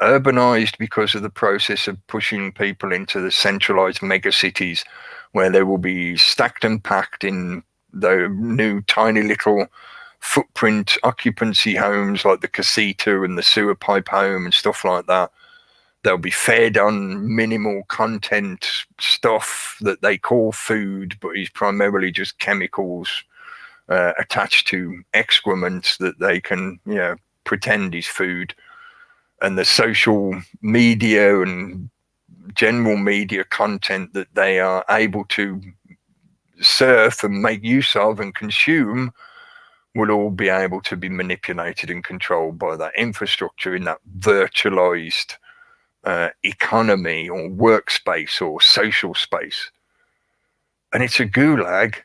Urbanized because of the process of pushing people into the centralized megacities where they will be stacked and packed in the new tiny little footprint occupancy homes like the casita and the sewer pipe home and stuff like that. They'll be fed on minimal content stuff that they call food, but is primarily just chemicals attached to excrement that they can, you know, pretend is food. And the social media and general media content that they are able to surf and make use of and consume will all be able to be manipulated and controlled by that infrastructure in that virtualized economy or workspace or social space. And it's a gulag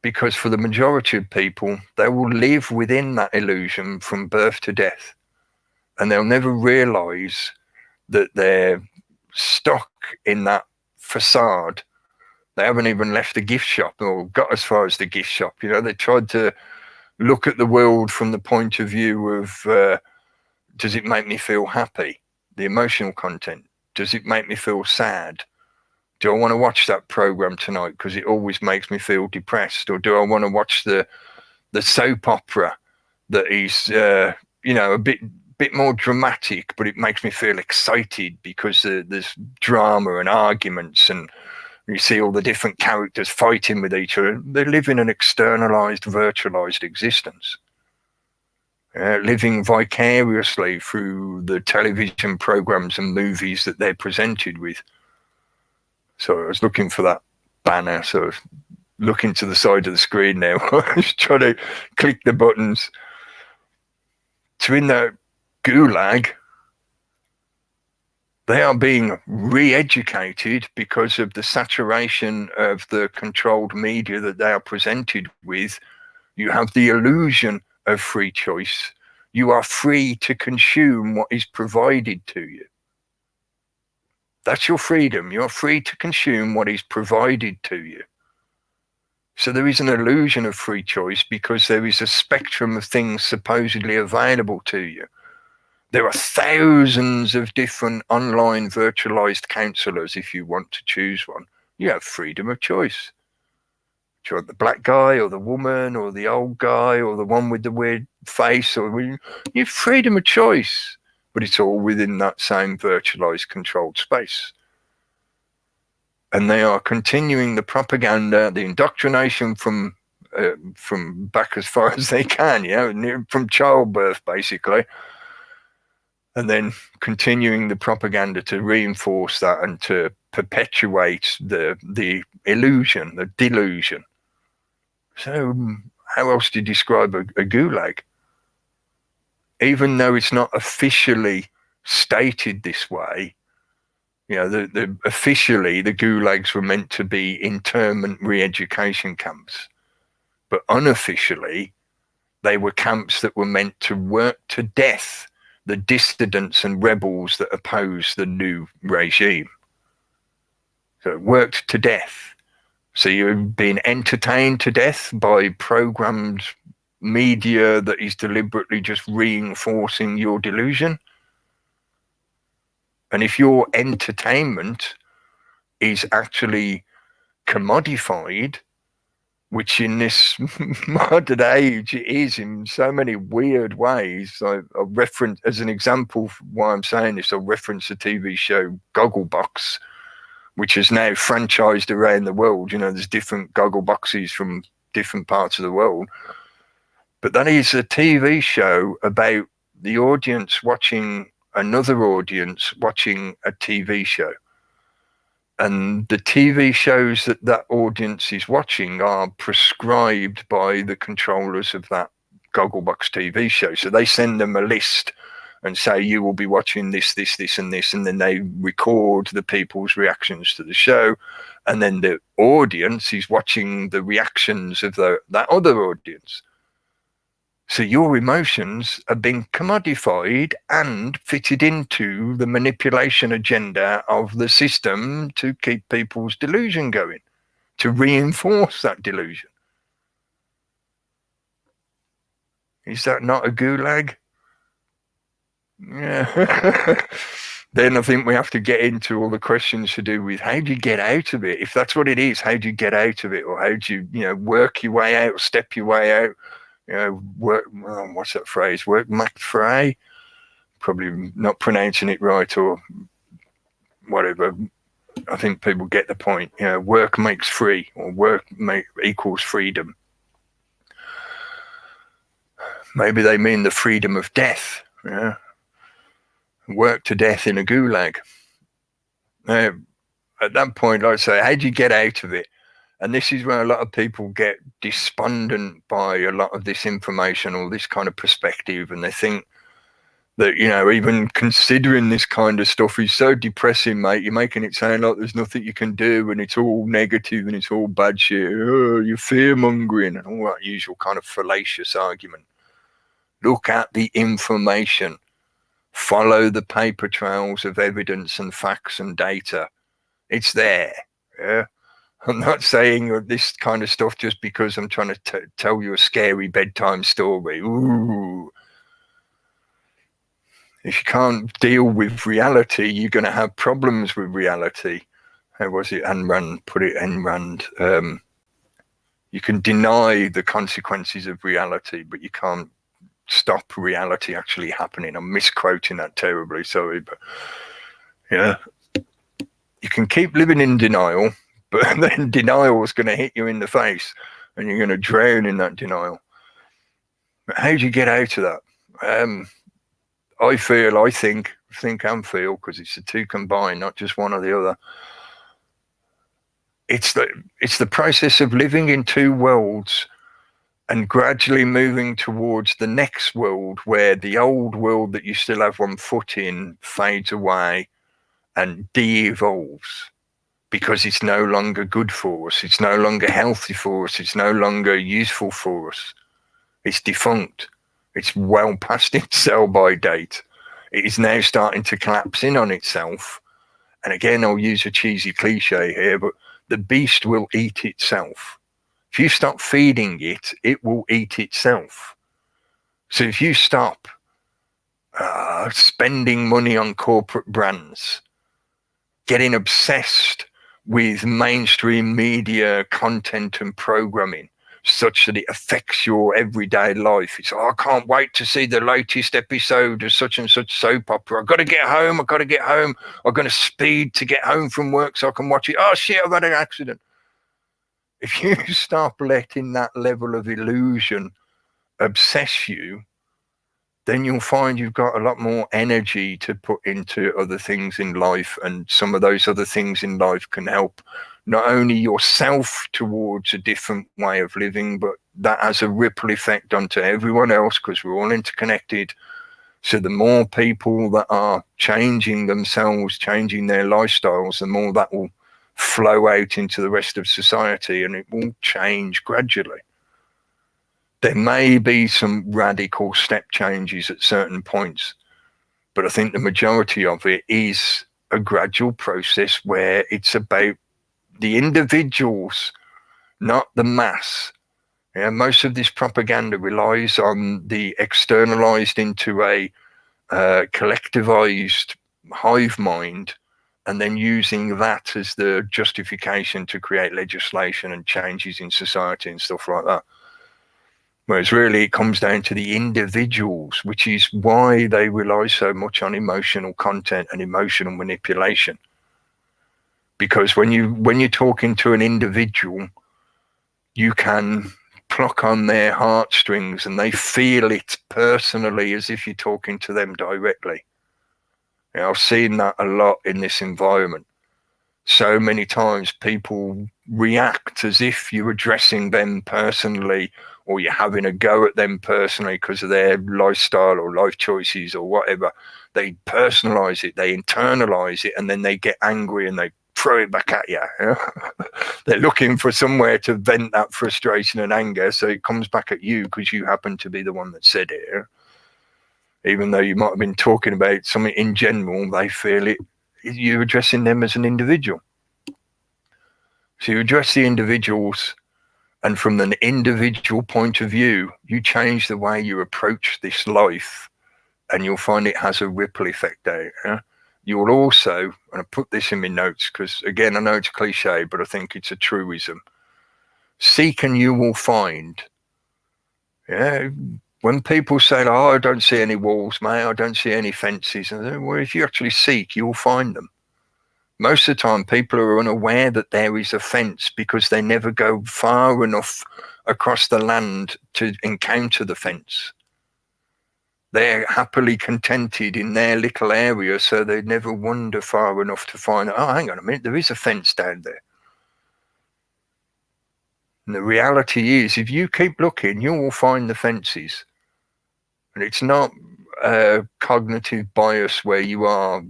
because for the majority of people, they will live within that illusion from birth to death. And they'll never realize that they're stuck in that facade. They haven't even left the gift shop or got as far as the gift shop. You know, they tried to look at the world from the point of view of, does it make me feel happy? The emotional content. Does it make me feel sad? Do I want to watch that program tonight because it always makes me feel depressed? Or do I want to watch the soap opera that is, you know, a bit more dramatic, but it makes me feel excited because there's drama and arguments and you see all the different characters fighting with each other. They live in an externalized, virtualized existence, living vicariously through the television programs and movies that they're presented with. So I was looking for that banner, so I was looking to the side of the screen now. I was trying to click the buttons. So in the gulag, they are being re-educated because of the saturation of the controlled media that they are presented with. You have the illusion of free choice. You are free to consume what is provided to you. That's your freedom. You're free to consume what is provided to you. So there is an illusion of free choice because there is a spectrum of things supposedly available to you. There are thousands of different online virtualized counselors if you want to choose one. You have freedom of choice. Do you want the black guy or the woman or the old guy or the one with the weird face? Or you have freedom of choice, but it's all within that same virtualized controlled space. And they are continuing the propaganda, the indoctrination from back as far as they can, from childbirth, basically. And then continuing the propaganda to reinforce that and to perpetuate the illusion, the delusion. So how else do you describe a gulag? Even though it's not officially stated this way, officially the gulags were meant to be internment re-education camps. But unofficially, they were camps that were meant to work to death the dissidents and rebels that oppose the new regime. So it worked to death. So you're being entertained to death by programmed media that is deliberately just reinforcing your delusion. And if your entertainment is actually commodified, which in this modern age it is in so many weird ways. I'll reference, as an example why I'm saying this, I'll reference the TV show Gogglebox, which is now franchised around the world. There's different Goggleboxes from different parts of the world. But that is a TV show about the audience watching another audience watching a TV show. And the TV shows that that audience is watching are prescribed by the controllers of that Gogglebox TV show. So they send them a list and say, you will be watching this, this, this, and this. And then they record the people's reactions to the show. And then the audience is watching the reactions of that other audience. So your emotions are being commodified and fitted into the manipulation agenda of the system to keep people's delusion going, to reinforce that delusion. Is that not a gulag? Yeah. Then I think we have to get into all the questions to do with how do you get out of it? If that's what it is, how do you get out of it? Or how do you, work your way out, step your way out? Work, what's that phrase? Work macht frei? Probably not pronouncing it right or whatever. I think people get the point. Work makes free, or work equals freedom. Maybe they mean the freedom of death. Yeah. Work to death in a gulag. At that point, I'd say, how do you get out of it? And this is where a lot of people get despondent by a lot of this information or this kind of perspective. And they think that, even considering this kind of stuff is so depressing, mate. You're making it sound like there's nothing you can do and it's all negative and it's all bad shit. Oh, you're fear-mongering and all that usual kind of fallacious argument. Look at the information. Follow the paper trails of evidence and facts and data. It's there. Yeah. I'm not saying this kind of stuff just because I'm trying to tell you a scary bedtime story. Ooh. If you can't deal with reality, you're going to have problems with reality. How was it? Ayn Rand put it. Ayn Rand. You can deny the consequences of reality, but you can't stop reality actually happening. I'm misquoting that terribly, sorry, but yeah, you can keep living in denial, but then denial is going to hit you in the face and you're going to drown in that denial. But how do you get out of that? I think and feel, because it's the two combined, not just one or the other. It's the process of living in two worlds and gradually moving towards the next world, where the old world that you still have one foot in fades away and de-evolves because it's no longer good for us. It's no longer healthy for us. It's no longer useful for us. It's defunct. It's well past its sell-by date. It is now starting to collapse in on itself. And again, I'll use a cheesy cliche here, but the beast will eat itself. If you stop feeding it, it will eat itself. So if you stop spending money on corporate brands, getting obsessed with mainstream media content and programming such that it affects your everyday life. It's, I can't wait to see the latest episode of such and such soap opera. I've got to get home. I'm going to speed to get home from work so I can watch it. Oh shit, I've had an accident. If you stop letting that level of illusion obsess you, then you'll find you've got a lot more energy to put into other things in life. And some of those other things in life can help not only yourself towards a different way of living, but that has a ripple effect onto everyone else because we're all interconnected. So the more people that are changing themselves, changing their lifestyles, the more that will flow out into the rest of society, and it will change gradually. There may be some radical step changes at certain points, but I think the majority of it is a gradual process where it's about the individuals, not the mass. Yeah, most of this propaganda relies on the externalized into a collectivized hive mind, and then using that as the justification to create legislation and changes in society and stuff like that. Whereas really it comes down to the individuals, which is why they rely so much on emotional content and emotional manipulation. Because when you're talking to an individual, you can pluck on their heartstrings and they feel it personally as if you're talking to them directly. I've seen that a lot in this environment. So many times people react as if you're addressing them personally, or you're having a go at them personally because of their lifestyle or life choices or whatever. They personalize it, they internalize it, and then they get angry and they throw it back at you. They're looking for somewhere to vent that frustration and anger, so it comes back at you because you happen to be the one that said it. Even though you might have been talking about something in general, they feel it. You're addressing them as an individual. So you address the individuals, and from an individual point of view, you change the way you approach this life, and you'll find it has a ripple effect out. You'll also, and I put this in my notes because, again, I know it's cliche, but I think it's a truism. Seek and you will find. Yeah. When people say, oh, I don't see any walls, mate, I don't see any fences. And well, if you actually seek, you'll find them. Most of the time, people are unaware that there is a fence because they never go far enough across the land to encounter the fence. They're happily contented in their little area, so they never wander far enough to find, oh, hang on a minute, there is a fence down there. And the reality is, if you keep looking, you will find the fences. And it's not a cognitive bias where you are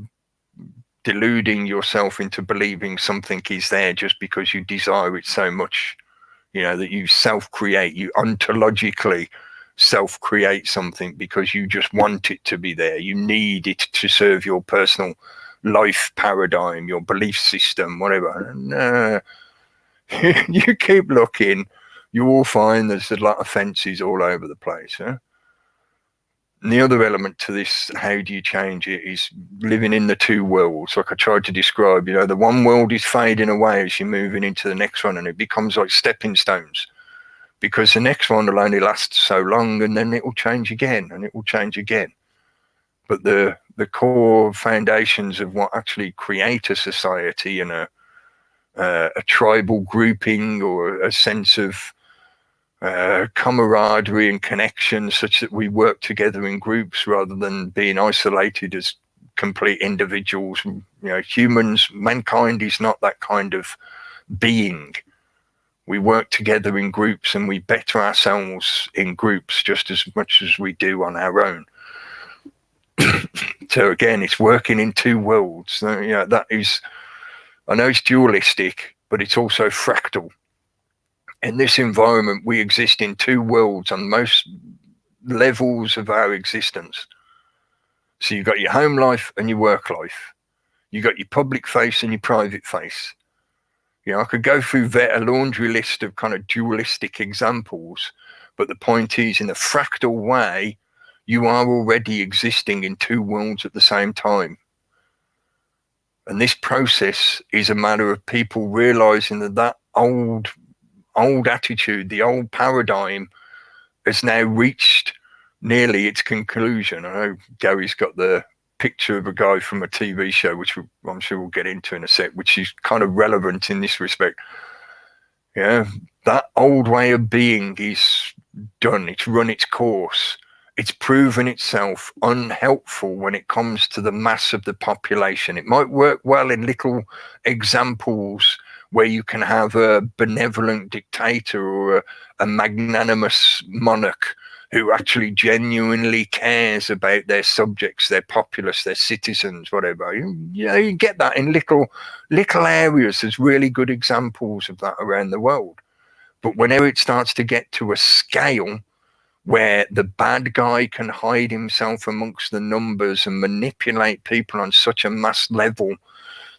deluding yourself into believing something is there just because you desire it so much, that you self-create, you ontologically self-create something because you just want it to be there. You need it to serve your personal life paradigm, your belief system, whatever. And, you keep looking, you will find there's a lot of fences all over the place. And the other element to this, how do you change it, is living in the two worlds. Like I tried to describe, the one world is fading away as you're moving into the next one, and it becomes like stepping stones because the next one will only last so long, and then it will change again and it will change again. But the core foundations of what actually create a society and a tribal grouping or a sense of camaraderie and connection, such that we work together in groups rather than being isolated as complete individuals. Humans, mankind is not that kind of being. We work together in groups and we better ourselves in groups just as much as we do on our own. So again, it's working in two worlds. That is, I know it's dualistic, but it's also fractal. In this environment, we exist in two worlds on most levels of our existence. So you've got your home life and your work life. You've got your public face and your private face. I could go through a laundry list of kind of dualistic examples, but the point is, in a fractal way, you are already existing in two worlds at the same time. And this process is a matter of people realizing that old attitude, the old paradigm, has now reached nearly its conclusion. I know Gary's got the picture of a guy from a TV show, which I'm sure we'll get into in a sec, which is kind of relevant in this respect. That old way of being is done. It's run its course. It's proven itself unhelpful when it comes to the mass of the population. It might work well in little examples where you can have a benevolent dictator or a magnanimous monarch who actually genuinely cares about their subjects, their populace, their citizens, whatever. You get that in little areas. There's really good examples of that around the world. But whenever it starts to get to a scale where the bad guy can hide himself amongst the numbers and manipulate people on such a mass level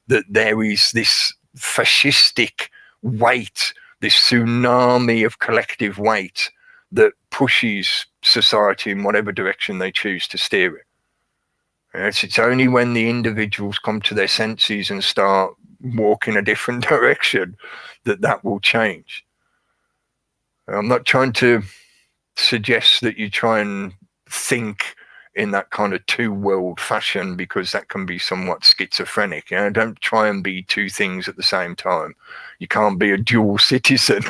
that there is this fascistic weight, this tsunami of collective weight that pushes society in whatever direction they choose to steer it. It's only when the individuals come to their senses and start walking a different direction that will change. I'm not trying to suggest that you try and think in that kind of two-world fashion, because that can be somewhat schizophrenic. Don't try and be two things at the same time. You can't be a dual citizen.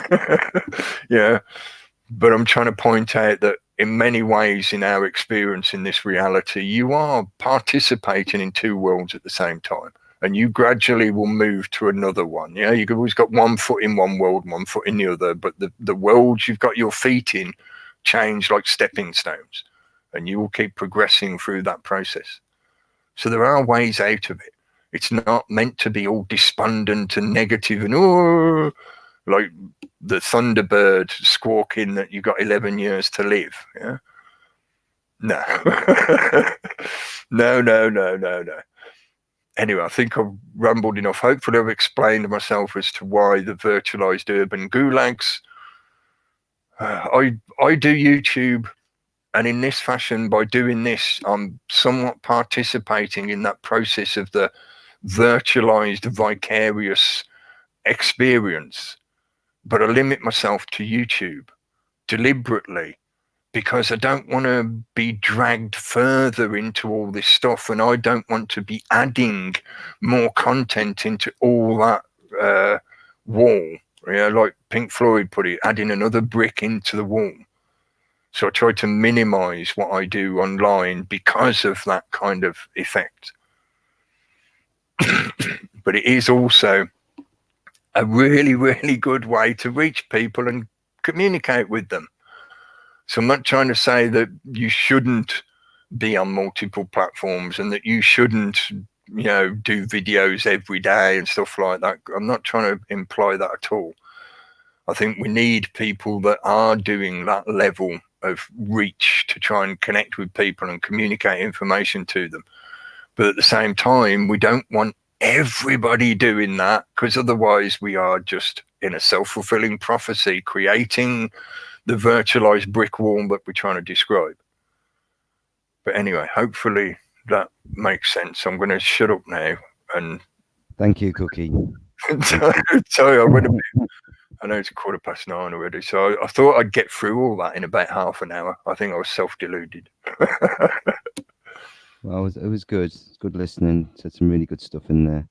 But I'm trying to point out that in many ways, in our experience in this reality, you are participating in two worlds at the same time. And you gradually will move to another one. You know, you've always got one foot in one world, one foot in the other. But the worlds you've got your feet in change like stepping stones. And you will keep progressing through that process. So there are ways out of it. It's not meant to be all despondent and negative and, oh, like the Thunderbird squawking that you've got 11 years to live. Yeah. No. No. Anyway, I think I've rambled enough. Hopefully I've explained myself as to why the virtualized urban gulags. I do YouTube, and in this fashion, by doing this, I'm somewhat participating in that process of the virtualized vicarious experience. But I limit myself to YouTube deliberately because I don't want to be dragged further into all this stuff, and I don't want to be adding more content into all that wall. Yeah, like Pink Floyd put it, adding another brick into the wall. So I try to minimize what I do online because of that kind of effect. But it is also a really, really good way to reach people and communicate with them. So I'm not trying to say that you shouldn't be on multiple platforms and that you shouldn't, do videos every day and stuff like that. I'm not trying to imply that at all. I think we need people that are doing that level of reach to try and connect with people and communicate information to them. But at the same time, we don't want everybody doing that, because otherwise we are just in a self-fulfilling prophecy, creating the virtualized brick wall that we're trying to describe. But anyway, hopefully that makes sense. I'm going to shut up now. And thank you, Cookie. Sorry, I know it's 9:15 already, so I thought I'd get through all that in about half an hour. I think I was self-deluded. Well, it was good. It's good listening. Said some really good stuff in there.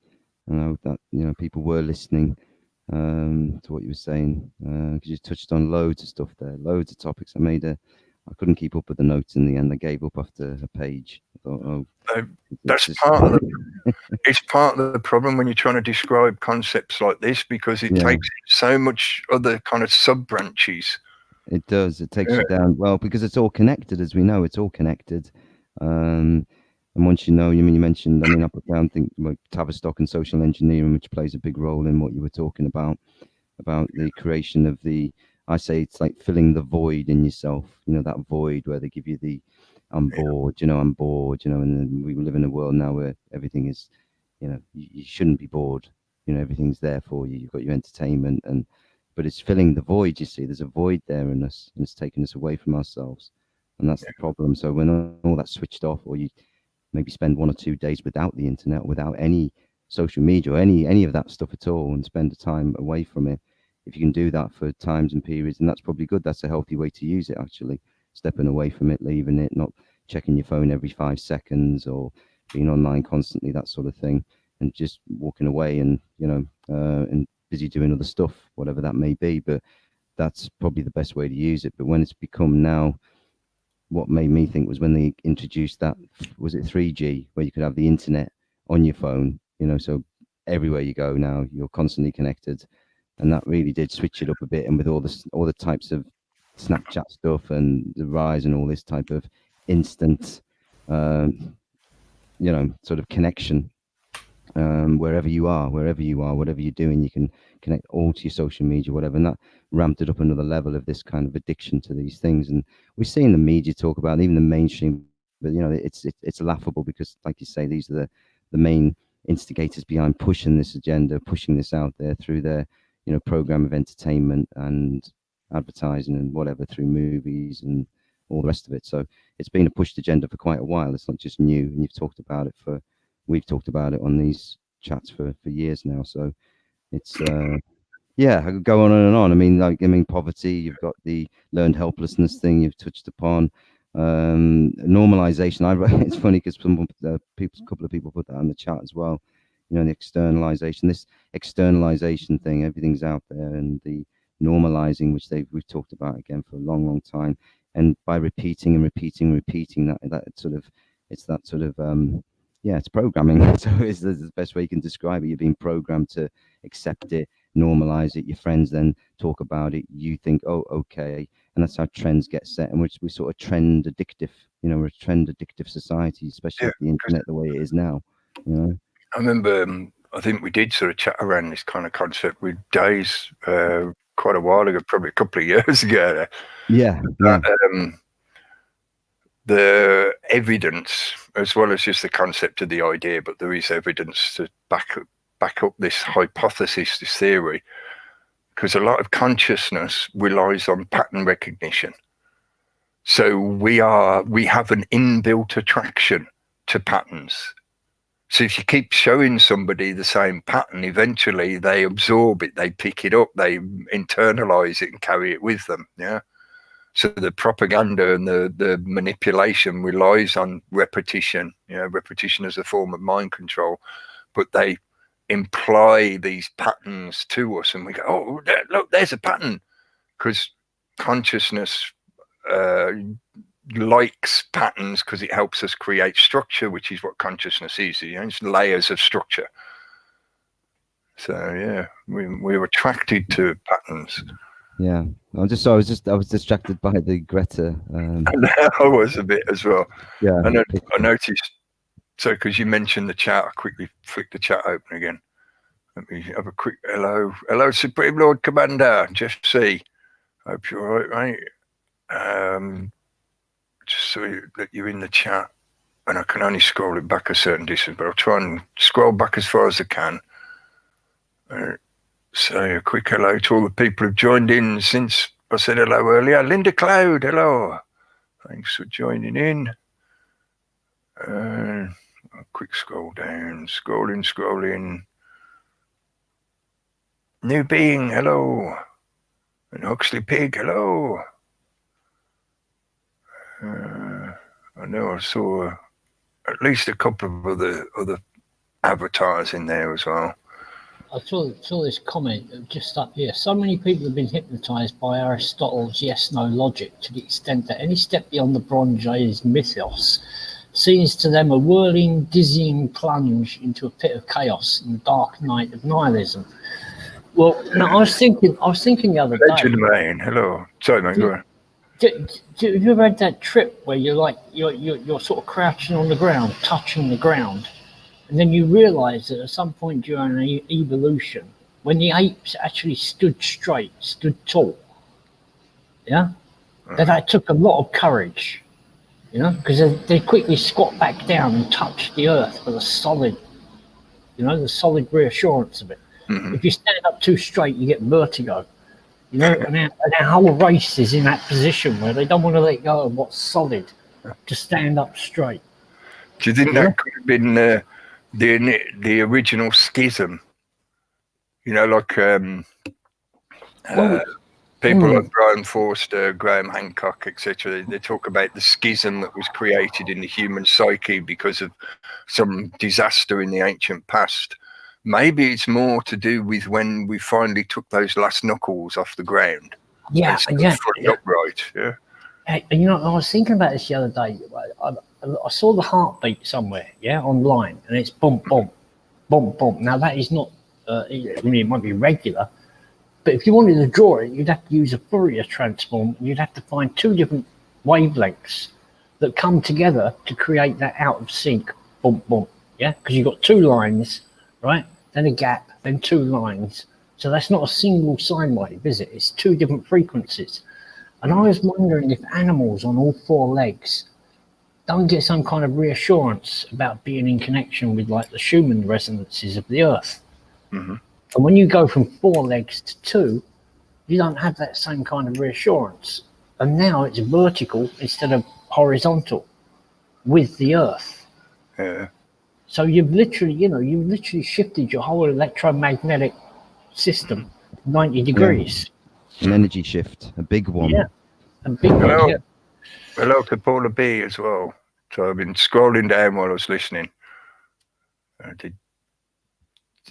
I know that people were listening to what you were saying, because you touched on loads of stuff there, loads of topics. I couldn't keep up with the notes in the end. I gave up after a page. I thought, that's part of it's part of the problem when you're trying to describe concepts like this, because it takes so much other kind of sub branches. It does. It takes you down. Well, because it's all connected, as we know, it's all connected. And once you know, you mentioned, I put down like Tavistock and social engineering, which plays a big role in what you were talking about the creation of I say it's like filling the void in yourself, that void where they give you the, I'm bored, and then we live in a world now where everything is, you shouldn't be bored, everything's there for you. You've got your entertainment, but it's filling the void. You see, there's a void there in us, and it's taking us away from ourselves. And that's the problem. So when all that's switched off, or you maybe spend 1 or 2 days without the internet, without any social media or any of that stuff at all, and spend the time away from it, if you can do that for times and periods, and that's probably good. That's a healthy way to use it, actually. Stepping away from it, leaving it, not checking your phone every 5 seconds or being online constantly, that sort of thing, and just walking away and, and busy doing other stuff, whatever that may be. But that's probably the best way to use it. But when it's become now, what made me think was when they introduced that, was it 3G, where you could have the internet on your phone, so everywhere you go now, you're constantly connected. And that really did switch it up a bit. And with all the types of Snapchat stuff and the rise and all this type of instant, sort of connection, wherever you are, whatever you're doing, you can connect all to your social media, whatever. And that ramped it up another level of this kind of addiction to these things. And we're seeing the media talk about it, even the mainstream, but it's laughable because, like you say, these are the main instigators behind pushing this agenda, pushing this out there through their program of entertainment and advertising and whatever, through movies and all the rest of it. So it's been a pushed agenda for quite a while. It's not just new, and we've talked about it on these chats for years now. So it's I could go on and on. Poverty, you've got the learned helplessness thing you've touched upon, normalization. It's funny because a couple of people put that in the chat as well. The externalization, this externalization thing, everything's out there, and the normalizing, which we've talked about again for a long time, and by repeating and repeating that sort of, it's that sort of yeah, it's programming. So it's the best way you can describe it. You're being programmed to accept it, normalize it. Your friends then talk about it. You think, oh, okay, and that's how trends get set, and we sort of trend addictive. You know, we're a trend addictive society, especially with the internet the way it is now. You know, I remember, I think we did sort of chat around this kind of concept with Days quite a while ago, probably a couple of years ago. Yeah. The evidence, as well as just the concept of the idea, but there is evidence to back up this hypothesis, this theory, because a lot of consciousness relies on pattern recognition. So we have an inbuilt attraction to patterns. So if you keep showing somebody the same pattern, eventually they absorb it, they pick it up, they internalize it and carry it with them. Yeah. So the propaganda and the manipulation relies on repetition, repetition as a form of mind control, but they imply these patterns to us and we go, oh, look, there's a pattern, because consciousness likes patterns because it helps us create structure, which is what consciousness is. It's layers of structure. So yeah, we're attracted to patterns. Yeah, I was distracted by the Goethe. I was a bit as well. Yeah, I noticed. So, because you mentioned the chat, I quickly flicked the chat open again. Let me have a quick hello, Supreme Lord Commander Jeff C. Hope you're all right, mate. Just so that you're in the chat, and I can only scroll it back a certain distance, but I'll try and scroll back as far as I can. Say a quick hello to all the people who've joined in since I said hello earlier. Linda Cloud, hello. Thanks for joining in. A quick scroll down, scrolling. New Being, hello. And Huxley Pig, hello. I know I saw at least a couple of other avatars in there as well. I saw this comment just up here. So many people have been hypnotized by Aristotle's yes-no logic to the extent that any step beyond the Bronze Age mythos seems to them a whirling, dizzying plunge into a pit of chaos in the dark night of nihilism. Well, now I was thinking the other day. Legend Main, hello. Sorry, mate, go on. Have you ever had that trip where you're sort of crouching on the ground, touching the ground? And then you realise that at some point during evolution, when the apes actually stood straight, stood tall, that took a lot of courage, because they quickly squat back down and touch the earth with a solid, the solid reassurance of it. Mm-hmm. If you stand up too straight, you get vertigo, and our whole race is in that position where they don't want to let go of what's solid to stand up straight. Do you think that could have been the original schism, like people like Brian Forster, Graham Hancock, etc. They talk about the schism that was created in the human psyche because of some disaster in the ancient past. Maybe it's more to do with when we finally took those last knuckles off the ground. Upright. Yeah. Hey, I was thinking about this the other day. I saw the heartbeat somewhere, online, and it's bump, bump, bump, bump. Now that is not, it might be regular, but if you wanted to draw it, you'd have to use a Fourier transform. You'd have to find two different wavelengths that come together to create that out of sync bump, bump. Yeah, because you've got two lines, right? Then a gap, then two lines. So that's not a single sine wave, is it? It's two different frequencies. And I was wondering if animals on all four legs don't get some kind of reassurance about being in connection with like the Schumann resonances of the earth. Mm-hmm. And when you go from four legs to two, you don't have that same kind of reassurance. And now it's vertical instead of horizontal with the earth. Yeah. So you've literally shifted your whole electromagnetic system 90 degrees. An energy shift, a big one. Yeah, a big one. Yeah. Hello to Paula B as well. So I've been scrolling down while I was listening. I did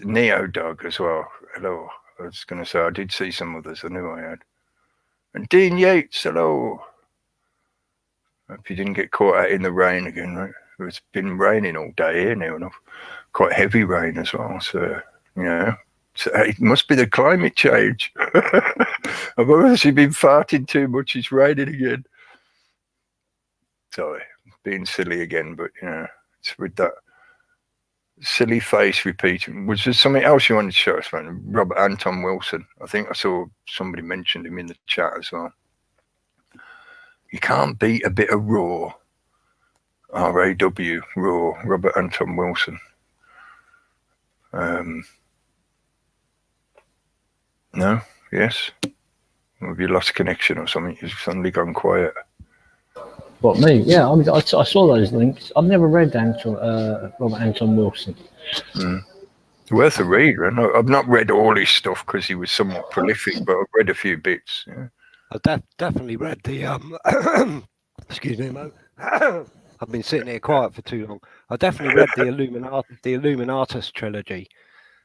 Neo Dog as well. Hello. I was going to say I did see some others. I knew I had. And Dean Yates, hello. Hope you didn't get caught out in the rain again, right? It's been raining all day here now, enough. Quite heavy rain as well. So, you know, so it must be the climate change. I've obviously been farting too much. It's raining again. Sorry, being silly again, but, you know, it's with that silly face repeating. Was there something else you wanted to show us, man? Robert Anton Wilson. I think I saw somebody mentioned him in the chat as well. You can't beat a bit of raw. R-A-W, raw. Robert Anton Wilson. No? Yes? Or have you lost connection or something? You've suddenly gone quiet. What, me? Yeah, I saw those links. I've never read Robert Anton Wilson. Worth a read, right? No, I've not read all his stuff because he was somewhat prolific, but I've read a few bits. Yeah. I definitely read the excuse me, Mo. I've been sitting here quiet for too long. I definitely read the Illuminatus trilogy,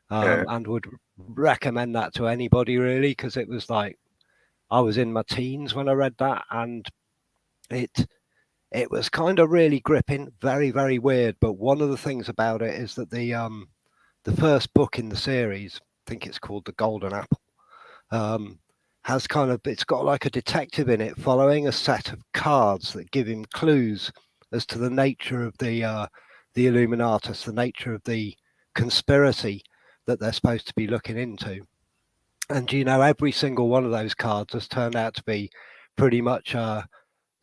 and would recommend that to anybody really, because it was like I was in my teens when I read that, and it was kind of really gripping, very, very weird. But one of the things about it is that the first book in the series, I think it's called The Golden Apple, has it's got like a detective in it following a set of cards that give him clues as to the nature of the Illuminatus, the nature of the conspiracy that they're supposed to be looking into. And, you know, every single one of those cards has turned out to be pretty much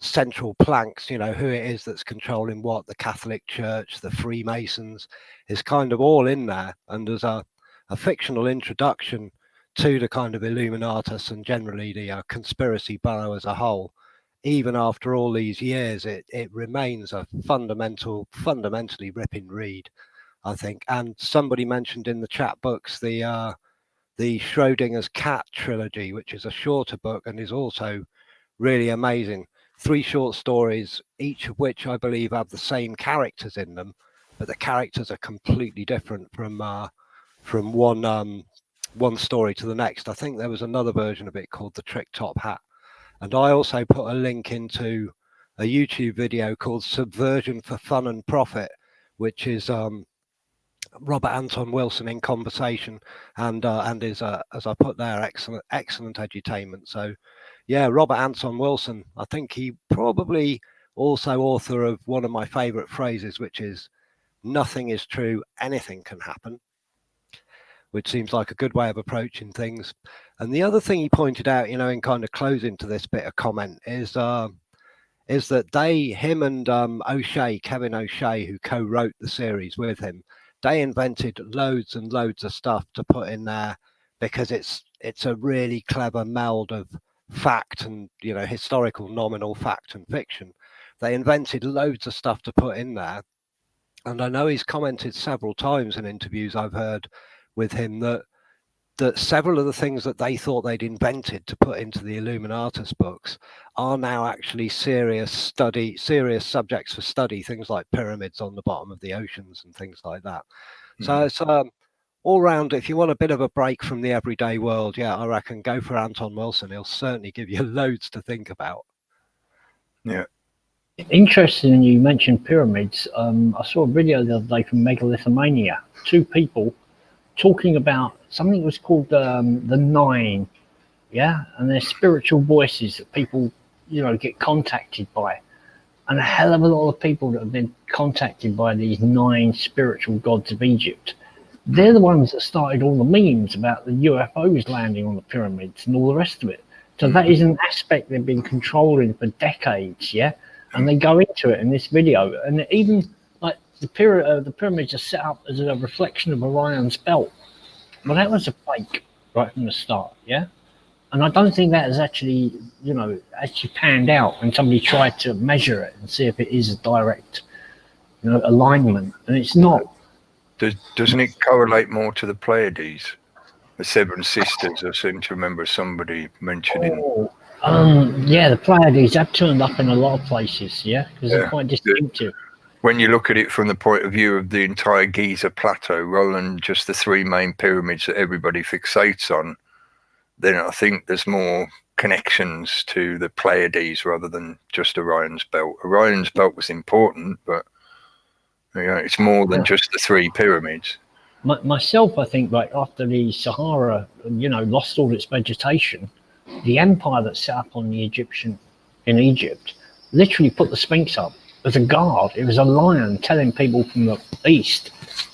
central planks, you know, who it is that's controlling what. The Catholic Church, the Freemasons, is kind of all in there. And there's a fictional introduction to the kind of Illuminatus and generally the conspiracy borough as a whole. Even after all these years, it remains a fundamentally ripping read, I think. And somebody mentioned in the chat books the Schrodinger's Cat trilogy, which is a shorter book and is also really amazing. 3 short stories, each of which I believe have the same characters in them, but the characters are completely different from one story to the next. I think there was another version of it called The Trick Top Hat. And I also put a link into a YouTube video called Subversion for Fun and Profit, which is Robert Anton Wilson in conversation, and is, as I put there, excellent edutainment. So, yeah, Robert Anton Wilson, I think he probably also author of one of my favorite phrases, which is, nothing is true, anything can happen, which seems like a good way of approaching things. And the other thing he pointed out, you know, in kind of closing to this bit of comment is that him and Kevin O'Shea, who co-wrote the series with him, they invented loads and loads of stuff to put in there because it's a really clever meld of fact and, you know, historical nominal fact and fiction. They invented loads of stuff to put in there. And I know he's commented several times in interviews I've heard with him that several of the things that they thought they'd invented to put into the Illuminatus books are now actually serious subjects for study, things like pyramids on the bottom of the oceans and things like that. So it's all round, if you want a bit of a break from the everyday world, yeah, I reckon go for Anton Wilson. He'll certainly give you loads to think about. Yeah. Interesting, you mentioned pyramids. I saw a video the other day from Megalithomania. 2 people talking about something that was called the Nine, yeah, and they're spiritual voices that people, you know, get contacted by, and a hell of a lot of people that have been contacted by these 9 spiritual gods of Egypt. They're the ones that started all the memes about the UFOs landing on the pyramids and all the rest of it. So that is an aspect they've been controlling for decades, yeah, and they go into it in this video, and even like the pyramids are set up as a reflection of Orion's belt. Well, that was a fake right from the start, yeah? And I don't think that has actually, you know, panned out when somebody tried to measure it and see if it is a direct, you know, alignment. And it's not. Doesn't it correlate more to the Pleiades? The 7 sisters, I seem to remember somebody mentioning. Yeah, the Pleiades have turned up in a lot of places, yeah? Because they're quite distinctive. when you look at it from the point of view of the entire Giza plateau, rather than just the three main pyramids that everybody fixates on, then I think there's more connections to the Pleiades rather than just Orion's belt. Orion's belt was important, but it's more than just the three pyramids. Myself, I think, like after the Sahara, lost all its vegetation, the empire that set up on in Egypt, literally put the Sphinx up as a guard. It was a lion telling people from the east,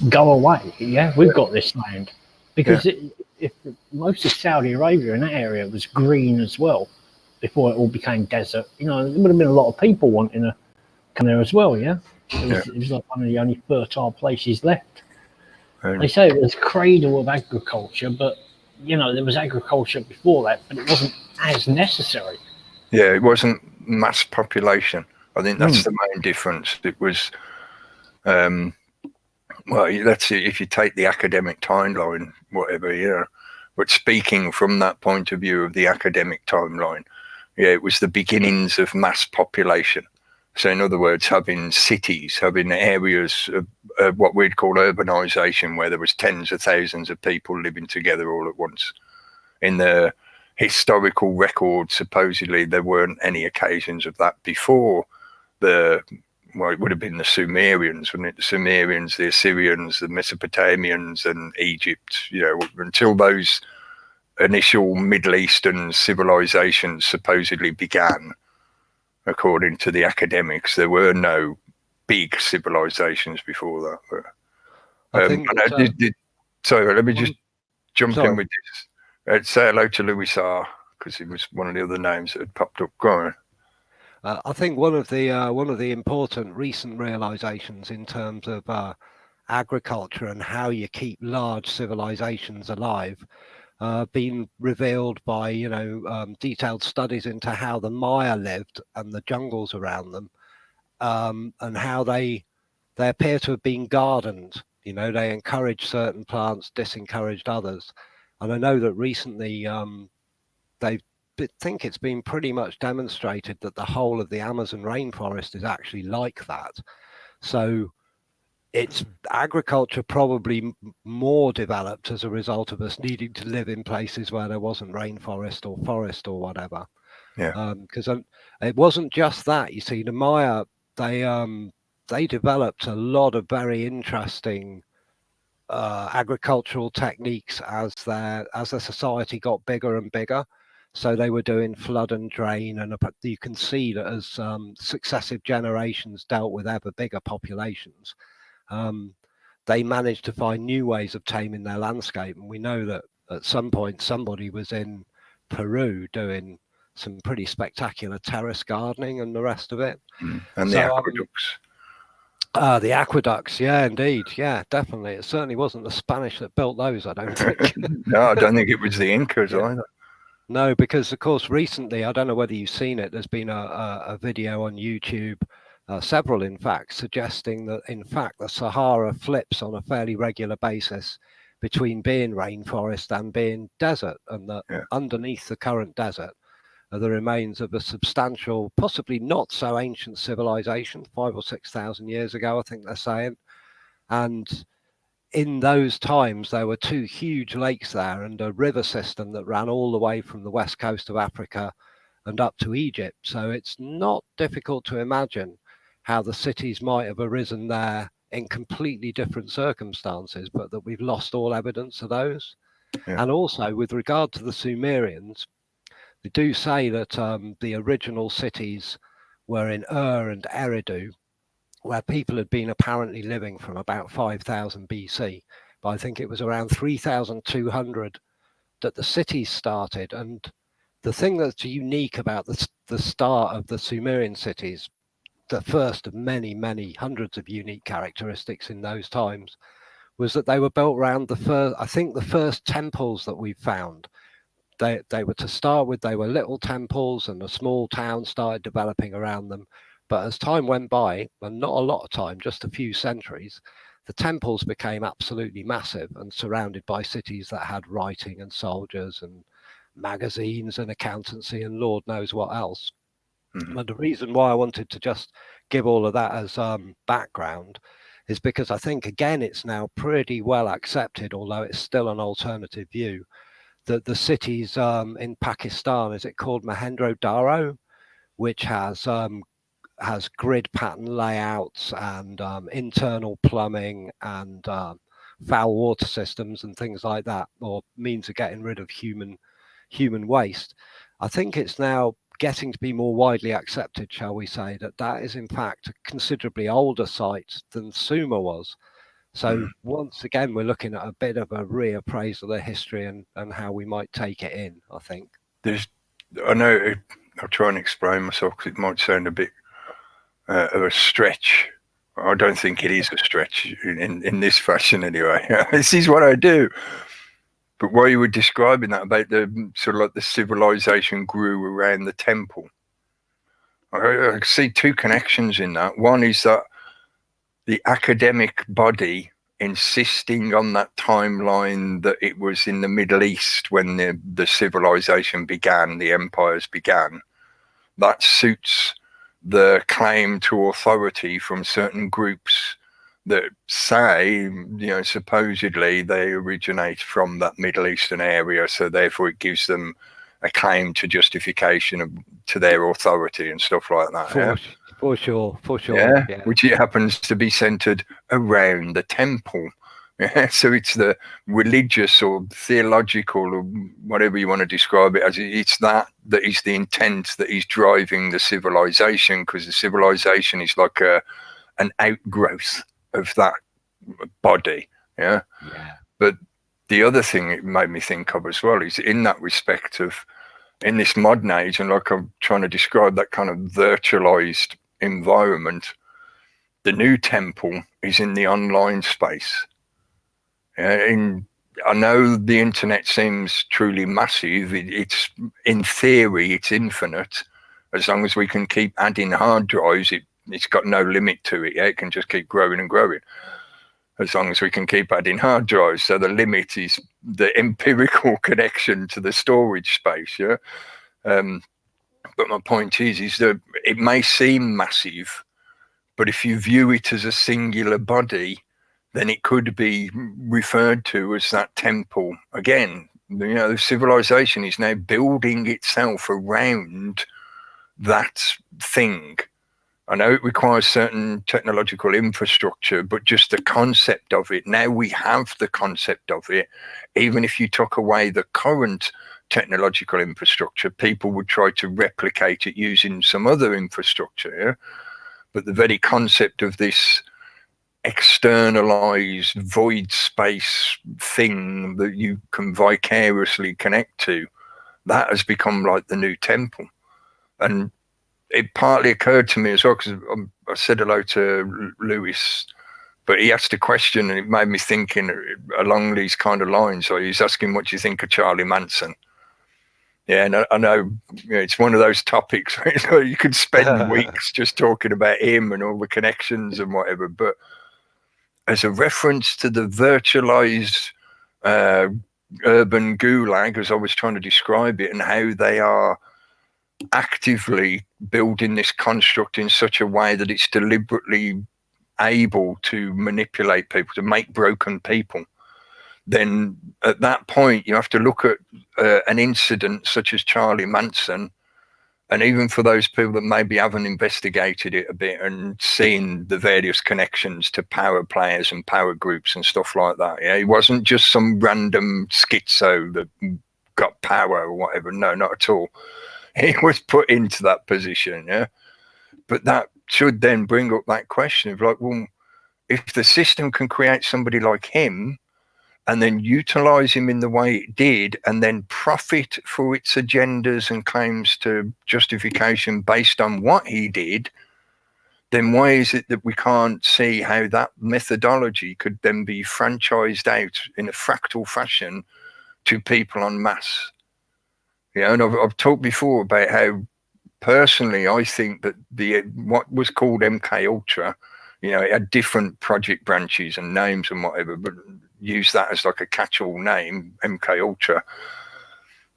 go away. Yeah, we've got this land. Because if most of Saudi Arabia in that area was green as well, before it all became desert, there would have been a lot of people wanting to come there as well. Yeah, it was like one of the only fertile places left. They say it was cradle of agriculture, but there was agriculture before that, but it wasn't as necessary. Yeah, it wasn't mass population. I think that's the main difference. It was, that's it. If you take the academic timeline, whatever, but speaking from that point of view of the academic timeline, it was the beginnings of mass population. So in other words, having cities, having areas of what we'd call urbanization, where there was tens of thousands of people living together all at once. In the historical record, supposedly there weren't any occasions of that before it would have been the Sumerians, wouldn't it? The Sumerians, the Assyrians, the Mesopotamians, and Egypt, until those initial Middle Eastern civilizations supposedly began. According to the academics, there were no big civilizations before that. Sorry, let me just jump in with this. Say hello to Louis R, because he was one of the other names that had popped up. Go on. I think one of the important recent realizations in terms of agriculture and how you keep large civilizations alive been revealed by detailed studies into how the Maya lived and the jungles around them, and how they appear to have been gardened. They encouraged certain plants, disencouraged others, and I know that recently they think it's been pretty much demonstrated that the whole of the Amazon rainforest is actually like that. So it's agriculture probably more developed as a result of us needing to live in places where there wasn't rainforest or forest or whatever. Because it wasn't just that. You see, the Maya, they developed a lot of very interesting agricultural techniques as their society got bigger and bigger. So they were doing flood and drain, and you can see that as successive generations dealt with ever bigger populations, they managed to find new ways of taming their landscape. And we know that at some point somebody was in Peru doing some pretty spectacular terrace gardening and the rest of it. And the aqueducts. The aqueducts, yeah, indeed. Yeah, definitely. It certainly wasn't the Spanish that built those, I don't think. No, I don't think it was the Incas either. No, because of course recently, I don't know whether you've seen it, there's been a video on YouTube, several in fact, suggesting that in fact the Sahara flips on a fairly regular basis between being rainforest and being desert, and that underneath the current desert are the remains of a substantial, possibly not so ancient civilization, 5,000 or 6,000 years ago, I think they're saying. And in those times, there were two huge lakes there and a river system that ran all the way from the west coast of Africa and up to Egypt. So it's not difficult to imagine how the cities might have arisen there in completely different circumstances, but that we've lost all evidence of those. And also with regard to the Sumerians, they do say that the original cities were in Ur and Eridu, where people had been apparently living from about 5,000 BC. But I think it was around 3,200 that the cities started. And the thing that's unique about the start of the Sumerian cities, the first of many, many hundreds of unique characteristics in those times, was that they were built around the first temples that we've found. They were, to start with, they were little temples, and a small town started developing around them. But as time went by, and not a lot of time, just a few centuries, the temples became absolutely massive and surrounded by cities that had writing and soldiers and magazines and accountancy and Lord knows what else. But the reason why I wanted to just give all of that as background is because I think, again, it's now pretty well accepted, although it's still an alternative view, that the cities in Pakistan, is it called Mohenjo-Daro, which has grid pattern layouts and internal plumbing and foul water systems and things like that, or means of getting rid of human waste. I think it's now getting to be more widely accepted, shall we say, that is in fact a considerably older site than Sumer was. So once again, we're looking at a bit of a reappraisal of the history and how we might take it in, I think. I know I'll try and explain myself because it might sound a bit of a stretch. I don't think it is a stretch in this fashion anyway. This is what I do. But while you were describing that about the sort of like the civilization grew around the temple, I see two connections in that. One is that the academic body insisting on that timeline that it was in the Middle East when the civilization began, the empires began, that suits the claim to authority from certain groups that say, supposedly they originate from that Middle Eastern area, so therefore it gives them a claim to justification to their authority and stuff like that. For sure. Yeah, which it happens to be centered around the temple. Yeah, so it's the religious or theological or whatever you want to describe it as. It's that is the intent that is driving the civilization, because the civilization is like an outgrowth of that body. Yeah. But the other thing it made me think of as well is in that respect of in this modern age, and like I'm trying to describe that kind of virtualized environment, the new temple is in the online space. I know the internet seems truly massive. It's in theory, it's infinite. As long as we can keep adding hard drives, it's got no limit to it. Yeah, it can just keep growing and growing. As long as we can keep adding hard drives. So the limit is the empirical connection to the storage space. Yeah. But my point is that it may seem massive, but if you view it as a singular body, then it could be referred to as that temple. Again, the civilization is now building itself around that thing. I know it requires certain technological infrastructure, but just the concept of it, now we have the concept of it. Even if you took away the current technological infrastructure, people would try to replicate it using some other infrastructure. Yeah? But the very concept of this externalized void space thing that you can vicariously connect to, that has become like the new temple. And it partly occurred to me as well, because I said hello to Lewis, but he asked a question and it made me thinking along these kind of lines. So he's asking, what do you think of Charlie Manson? Yeah, and I know it's one of those topics where you could spend weeks just talking about him and all the connections and whatever. But as a reference to the virtualized urban gulag, as I was trying to describe it, and how they are actively building this construct in such a way that it's deliberately able to manipulate people, to make broken people, then at that point you have to look at an incident such as Charlie Manson, and even for those people that maybe haven't investigated it a bit and seen the various connections to power players and power groups and stuff like that. Yeah, he wasn't just some random schizo that got power or whatever. No, not at all. He was put into that position. Yeah, but that should then bring up that question of like, well, if the system can create somebody like him and then utilize him in the way it did, and then profit for its agendas and claims to justification based on what he did, then why is it that we can't see how that methodology could then be franchised out in a fractal fashion to people en masse? Yeah, and I've talked before about how personally I think that what was called MK Ultra, it had different project branches and names and whatever, but use that as like a catch-all name, MK Ultra.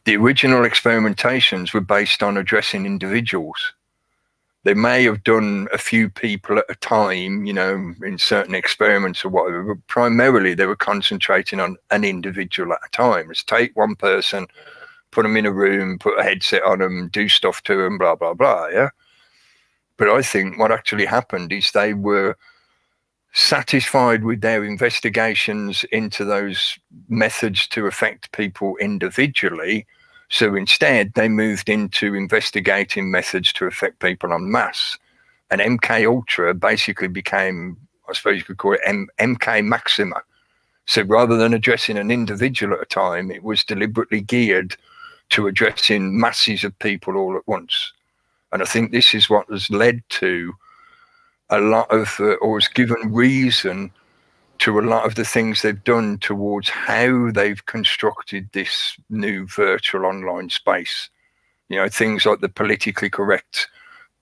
The original experimentations were based on addressing individuals. They may have done a few people at a time, you know, in certain experiments or whatever, but primarily they were concentrating on an individual at a time. Let's take one person, put them in a room, put a headset on them, do stuff to them, blah, blah, blah, yeah? But I think what actually happened is they were satisfied with their investigations into those methods to affect people individually. So instead, they moved into investigating methods to affect people en masse. And MK Ultra basically became, I suppose you could call it MK Maxima. So rather than addressing an individual at a time, it was deliberately geared to addressing masses of people all at once. And I think this is what has led to a lot of, or has given reason to a lot of the things they've done towards how they've constructed this new virtual online space. You know, things like the politically correct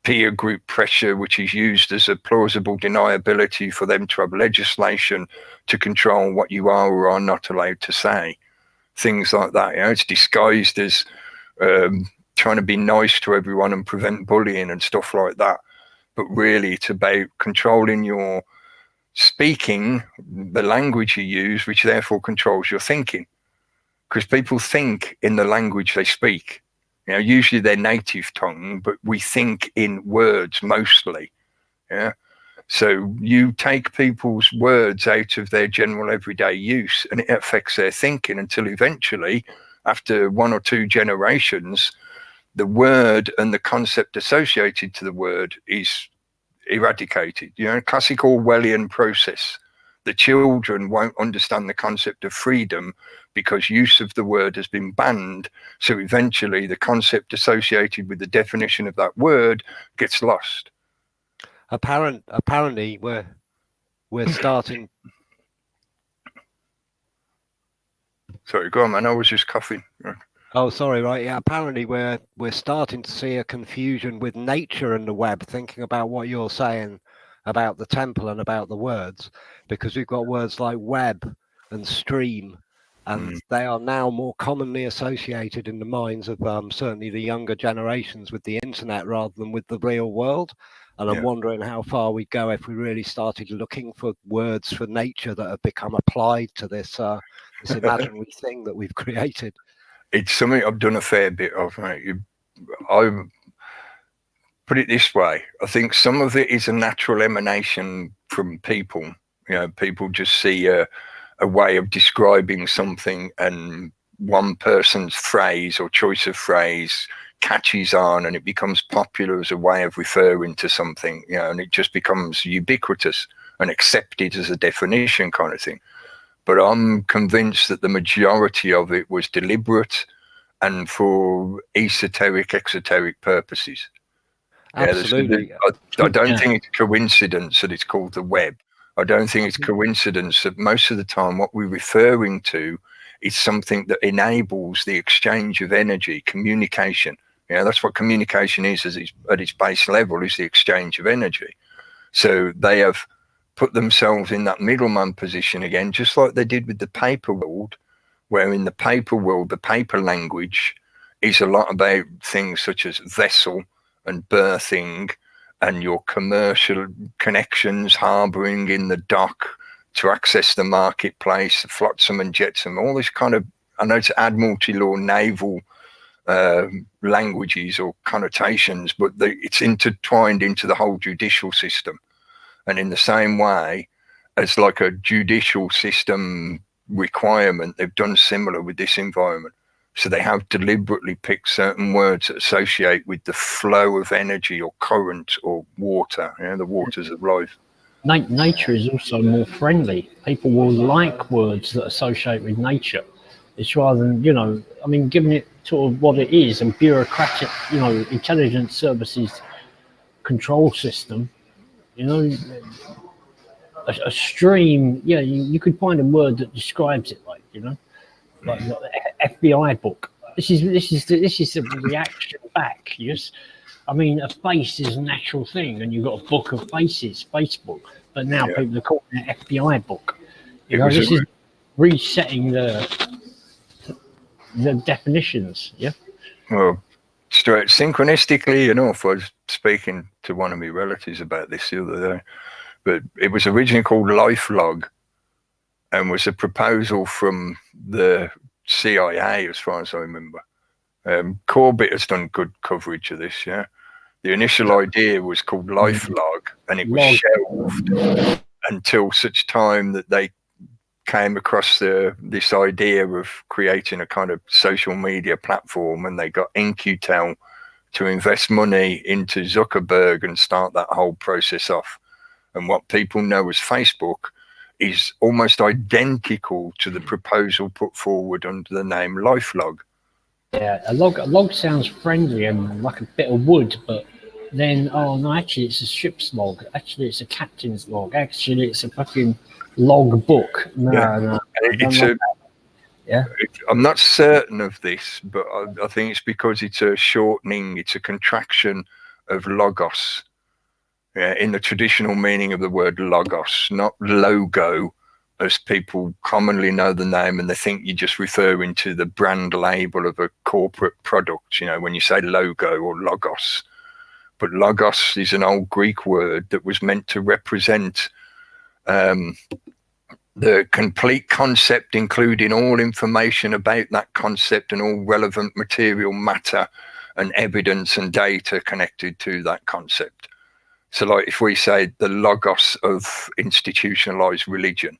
peer group pressure, which is used as a plausible deniability for them to have legislation to control what you are or are not allowed to say. Things like that. You know, it's disguised as trying to be nice to everyone and prevent bullying and stuff like that. But really, it's about controlling your speaking, the language you use, which therefore controls your thinking. Because people think in the language they speak. You know, usually their native tongue, but we think in words mostly. Yeah. So you take people's words out of their general everyday use and it affects their thinking until eventually, after 1 or 2 generations, the word and the concept associated to the word is eradicated. You know, classic Orwellian process. The children won't understand the concept of freedom because use of the word has been banned. So eventually the concept associated with the definition of that word gets lost. Apparently we're starting. Sorry, go on, man. I was just coughing. Oh, sorry, right. Yeah, apparently we're starting to see a confusion with nature and the web, thinking about what you're saying about the temple and about the words, because we've got words like web and stream, and they are now more commonly associated in the minds of certainly the younger generations with the internet rather than with the real world. And I'm wondering how far we'd go if we really started looking for words for nature that have become applied to this this imaginary thing that we've created. It's something I've done a fair bit of, right? I put it this way. I think some of it is a natural emanation from people. You know, people just see a way of describing something and one person's phrase or choice of phrase catches on and it becomes popular as a way of referring to something, you know, and it just becomes ubiquitous and accepted as a definition kind of thing. But I'm convinced that the majority of it was deliberate and for esoteric, exoteric purposes. Absolutely. Yeah, I don't think it's coincidence that it's called the web. I don't think it's coincidence that most of the time what we're referring to is something that enables the exchange of energy, communication. You know, that's what communication is at its base level, is the exchange of energy. So they have put themselves in that middleman position again, just like they did with the paper world, where in the paper world, the paper language is a lot about things such as vessel and berthing and your commercial connections, harbouring in the dock to access the marketplace, flotsam and jetsam, all this kind of, I know it's Admiralty law, naval languages or connotations, but it's intertwined into the whole judicial system. And in the same way as like a judicial system requirement, they've done similar with this environment. So they have deliberately picked certain words that associate with the flow of energy or current or water, you know, the waters of life. Nature is also more friendly. People will like words that associate with nature. It's rather than, you know, I mean, giving it sort of what it is, and bureaucratic, you know, intelligence services control system, you know, a stream, yeah, you could find a word that describes it, like, you know, like the FBI book. This is the reaction back. Yes, I mean, a face is a natural thing, and you've got a book of faces, Facebook. But now people are calling it FBI book. You know, this is resetting the definitions. Yeah. Well, straight synchronistically enough, I was speaking to one of my relatives about this the other day, but it was originally called LifeLog and was a proposal from the CIA, as far as I remember. Corbett has done good coverage of this, yeah. The initial idea was called LifeLog, and it was shelved until such time that they came across this idea of creating a kind of social media platform, and they got InQtel to invest money into Zuckerberg and start that whole process off. And what people know as Facebook is almost identical to the proposal put forward under the name LifeLog. Yeah, a log sounds friendly and like a bit of wood, but then, oh no, actually it's a ship's log. Actually it's a captain's log. Actually it's a fucking log book. No. Yeah. I'm not certain of this, but I think it's because it's a shortening, it's a contraction of logos. Yeah, in the traditional meaning of the word logos, not logo, as people commonly know the name, and they think you're just referring to the brand label of a corporate product, you know, when you say logo or logos. But logos is an old Greek word that was meant to represent the complete concept, including all information about that concept and all relevant material matter and evidence and data connected to that concept. So like if we say the logos of institutionalized religion,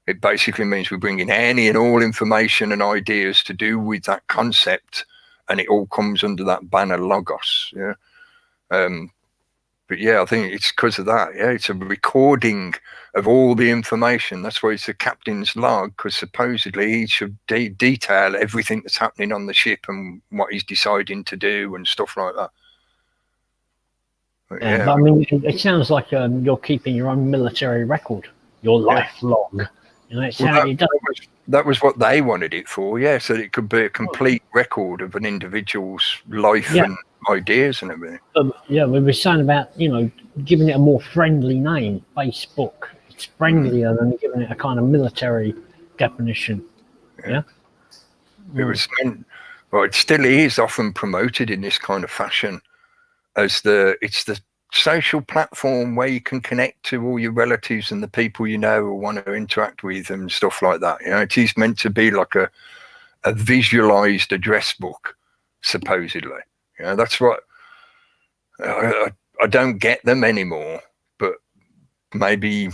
it basically means we're bringing any and all information and ideas to do with that concept, and it all comes under that banner logos. Yeah. But yeah, I think it's because of that. Yeah, it's a recording of all the information. That's why it's a captain's log, because supposedly he should detail everything that's happening on the ship and what he's deciding to do and stuff like that. But, yeah, but I mean, it sounds like you're keeping your own military record, your life log. You know, that was what they wanted it for. Yeah, so it could be a complete record of an individual's life and ideas and everything. Yeah, we were saying about, you know, giving it a more friendly name, Facebook. It's friendlier than giving it a kind of military definition. Yeah. It was meant, well, it still is often promoted in this kind of fashion as it's the social platform where you can connect to all your relatives and the people you know or want to interact with and stuff like that. You know, it is meant to be like a visualized address book, supposedly. You know, that's what I don't get them anymore. But maybe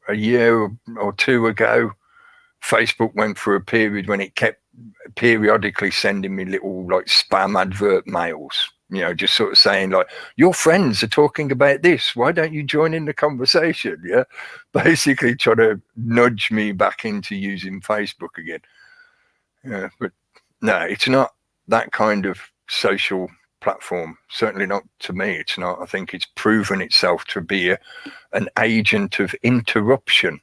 a year or two ago, Facebook went through a period when it kept periodically sending me little like spam advert mails. You know, just sort of saying like, your friends are talking about this. Why don't you join in the conversation? Yeah, basically trying to nudge me back into using Facebook again. Yeah, but no, it's not that kind of social platform. Certainly not to me. It's not. I think it's proven itself to be an agent of interruption,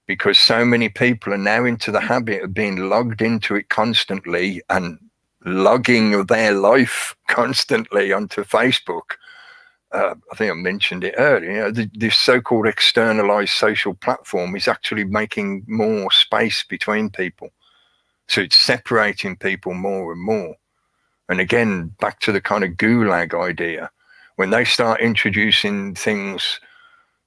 because so many people are now into the habit of being logged into it constantly and logging their life constantly onto Facebook. I think I mentioned it earlier. You know, this so-called externalized social platform is actually making more space between people. So it's separating people more and more. And again, back to the kind of gulag idea, when they start introducing things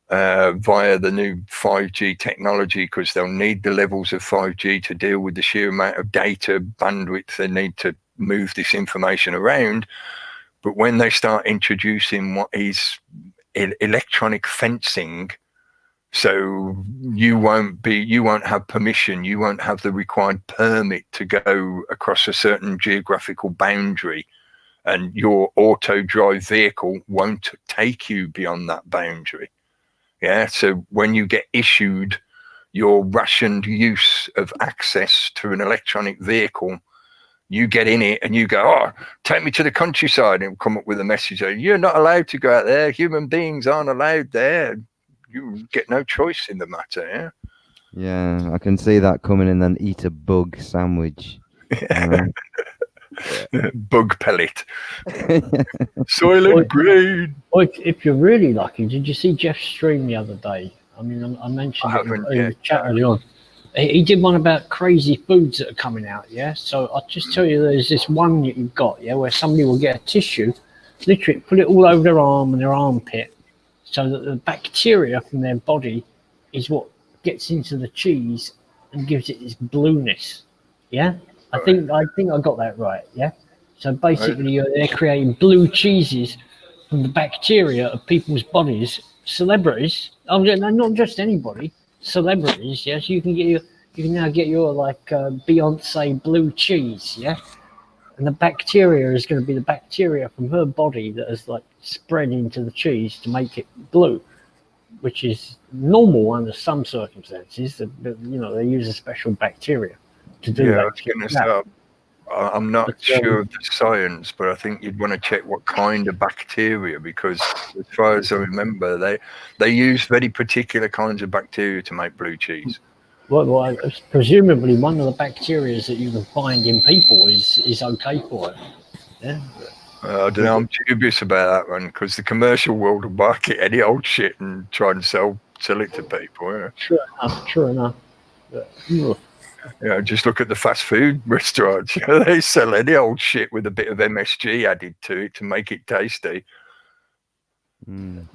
via the new 5G technology, because they'll need the levels of 5G to deal with the sheer amount of data bandwidth they need to move this information around. But when they start introducing what is electronic fencing, so you won't have permission, you won't have the required permit to go across a certain geographical boundary, and your auto drive vehicle won't take you beyond that boundary. Yeah, so when you get issued your rationed use of access to an electronic vehicle, you get in it and you go, oh, take me to the countryside, and come up with a message that you're not allowed to go out there. Human beings aren't allowed there. You get no choice in the matter. Yeah. Yeah, I can see that coming, and then eat a bug sandwich. Bug pellet. Soylent Green. If you're really lucky, did you see Jeff's stream the other day? I mean, I mentioned it in the chat early on. He did one about crazy foods that are coming out, yeah? So I'll just tell you, there's this one that you've got, yeah, where somebody will get a tissue, literally put it all over their arm and their armpit, so that the bacteria from their body is what gets into the cheese and gives it this blueness, yeah? I think I got that right, yeah? So basically, they're creating blue cheeses from the bacteria of people's bodies, celebrities. Oh, no, not just anybody. Celebrities, yes. You can now get your like Beyonce blue cheese, yeah. And the bacteria is going to be the bacteria from her body that has like spread into the cheese to make it blue, which is normal under some circumstances. That they use a special bacteria to do that. I was going to say, I'm not sure of the science, but I think you'd want to check what kind of bacteria, because as far as I remember, they use very particular kinds of bacteria to make blue cheese. Well, presumably one of the bacteria that you can find in people is okay for it. Yeah. I don't know. I'm dubious about that one, because the commercial world will market any old shit and try and sell it to people. Yeah. True enough. Just look at the fast food restaurants. They sell any old shit with a bit of MSG added to it to make it tasty. Don't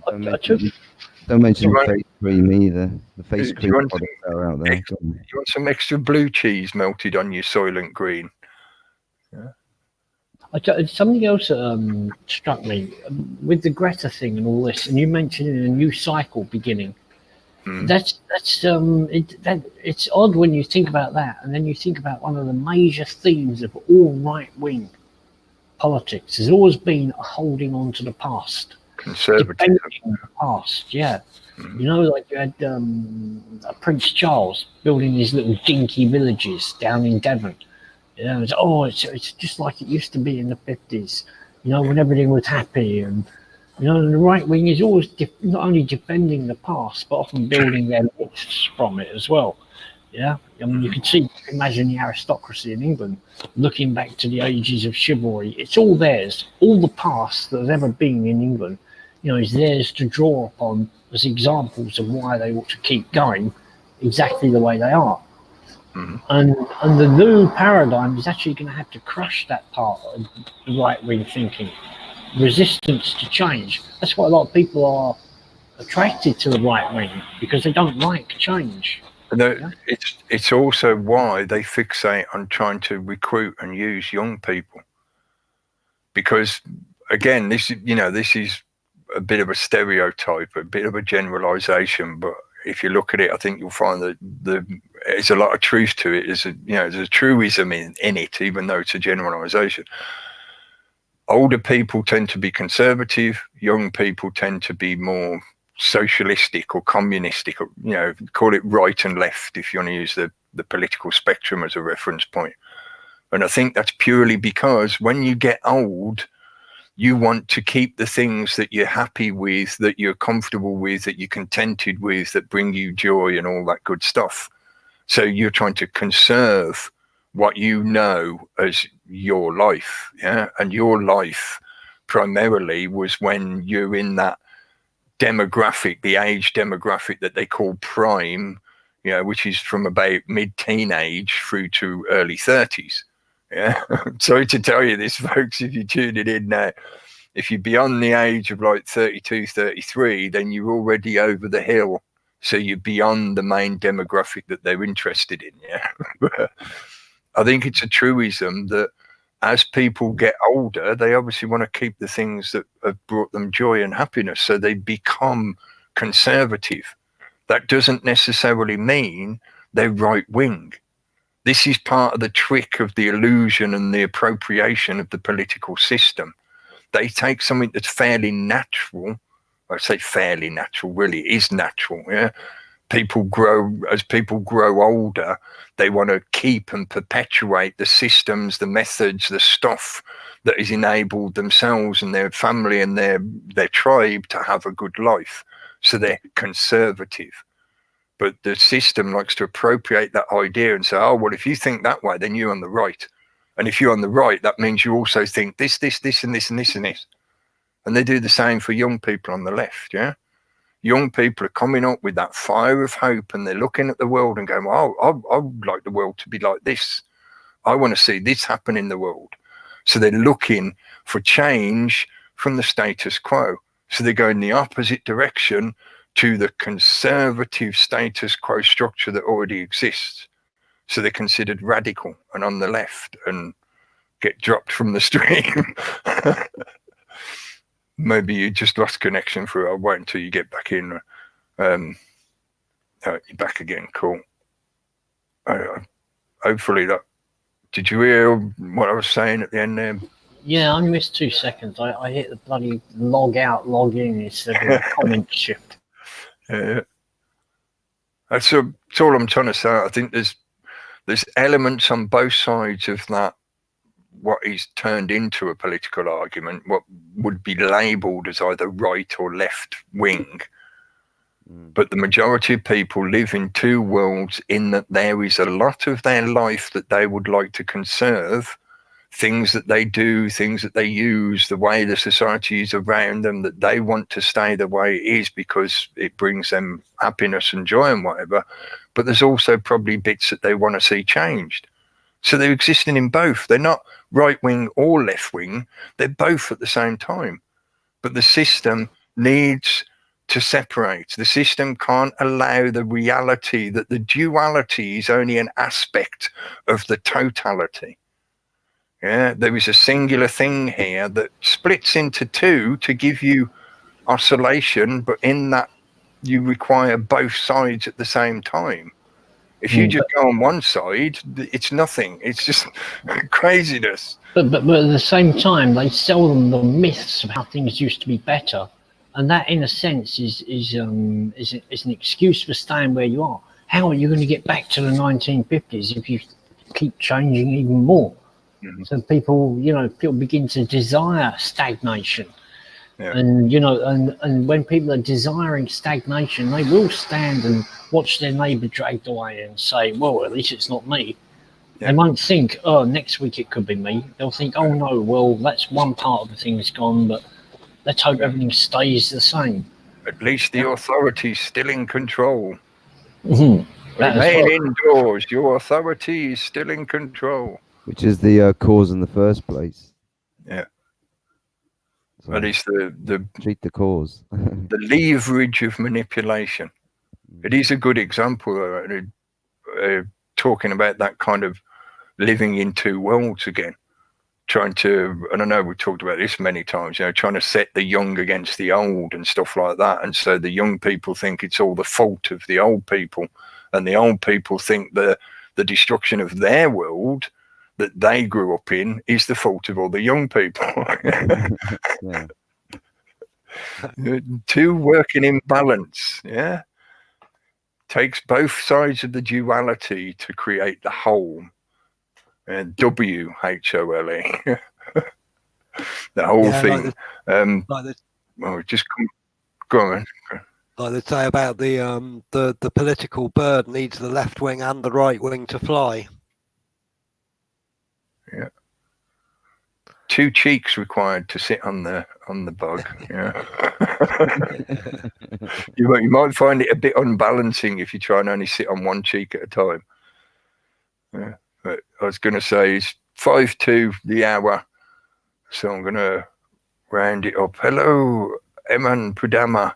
mention face cream either. The face cream products are out there. You want some extra blue cheese melted on your Soylent Green? Yeah. Something else struck me with the Greta thing and all this, and you mentioned a new cycle beginning. It's odd when you think about that, and then you think about one of the major themes of all right-wing politics has always been a holding on to the past, conservative past. Yeah, like you had Prince Charles building these little dinky villages down in Devon. It's just like it used to be in the 50s. When everything was happy and. The right wing is always not only defending the past, but often building their myths from it as well. Yeah, I mean, you can imagine the aristocracy in England looking back to the ages of chivalry. It's all theirs. All the past that has ever been in England, is theirs to draw upon as examples of why they ought to keep going exactly the way they are. And the new paradigm is actually going to have to crush that part of the right wing thinking. Resistance to change. That's why a lot of people are attracted to the right wing, because they don't like change. It's also why they fixate on trying to recruit and use young people, because again, this is a bit of a stereotype, a bit of a generalization, but if you look at it, I think you'll find that there's a lot of truth to it. There's a truism in it, even though it's a generalization. Older people tend to be conservative. Young people tend to be more socialistic or communistic, or call it right and left if you want to use the political spectrum as a reference point. And I think that's purely because when you get old, you want to keep the things that you're happy with, that you're comfortable with, that you're contented with, that bring you joy and all that good stuff. So you're trying to conserve what you know as your life, yeah? And your life primarily was when you're in that demographic, the age demographic that they call prime, which is from about mid-teenage through to early 30s. Yeah. Sorry to tell you this, folks, if you're tuning in now. If you're beyond the age of like 32, 33, then you're already over the hill. So you're beyond the main demographic that they're interested in, yeah? I think it's a truism that as people get older, they obviously want to keep the things that have brought them joy and happiness. So they become conservative. That doesn't necessarily mean they're right wing. This is part of the trick of the illusion and the appropriation of the political system. They take something that's fairly natural. I say fairly natural, really it is natural, yeah? As people grow older, they want to keep and perpetuate the systems, the methods, the stuff that has enabled themselves and their family and their tribe to have a good life. So they're conservative. But the system likes to appropriate that idea and say, oh, well, if you think that way, then you're on the right. And if you're on the right, that means you also think this, and this, and this, and this, and this. And they do the same for young people on the left, yeah? young people are coming up with that fire of hope, and they're looking at the world and going, "Oh, I would like the world to be like this. I want to see this happen in the world." So they're looking for change from the status quo. So they're going the opposite direction to the conservative status quo structure that already exists. So they're considered radical and on the left and get dropped from the stream. Maybe you just lost connection for I'll wait until you get back in. You're back again. Cool. Hopefully that. Did you hear what I was saying at the end there? Yeah, I missed 2 seconds. I hit the bloody log out, log in instead of the comment shift. Yeah. That's all I'm trying to say. I think there's elements on both sides of that, what is turned into a political argument, what would be labelled as either right or left wing. But the majority of people live in two worlds, in that there is a lot of their life that they would like to conserve, things that they do, things that they use, the way the society is around them, that they want to stay the way it is because it brings them happiness and joy and whatever. But there's also probably bits that they want to see changed. So they're existing in both. They're not right wing or left wing. They're both at the same time. But the system needs to separate. The system can't allow the reality that the duality is only an aspect of the totality. Yeah, there is a singular thing here that splits into two to give you oscillation, but in that you require both sides at the same time. If you just go on one side, it's nothing. It's just craziness. But at the same time, they sell them the myths of how things used to be better, and that, in a sense, is an excuse for staying where you are. How are you going to get back to the 1950s if you keep changing even more? Mm-hmm. So people begin to desire stagnation. Yeah. And and when people are desiring stagnation, they will stand and watch their neighbour dragged away and say, well, at least it's not me. Yeah. They won't think, oh, next week it could be me. They'll think, oh no, well, that's one part of the thing is gone, but let's hope everything stays the same. At least the authority's still in control. Mm-hmm. Remain indoors. Your authority is still in control. Which is the cause in the first place. Yeah. So that is the treat the cause. The leverage of manipulation. It is a good example, talking about that kind of living in two worlds again. Trying to, and I know we've talked about this many times, trying to set the young against the old and stuff like that. And so the young people think it's all the fault of the old people, and the old people think the destruction of their world that they grew up in is the fault of all the young people. Yeah. Two working in balance, yeah. Takes both sides of the duality to create the whole. And WHOLE, the whole thing. Just go on. Like they say about the political bird needs the left wing and the right wing to fly. Yeah. Two cheeks required to sit on the bug. Yeah. You might find it a bit unbalancing if you try and only sit on one cheek at a time. Yeah. But I was going to say it's 5:02 the hour, so I'm going to round it up. Hello, Eman Pudama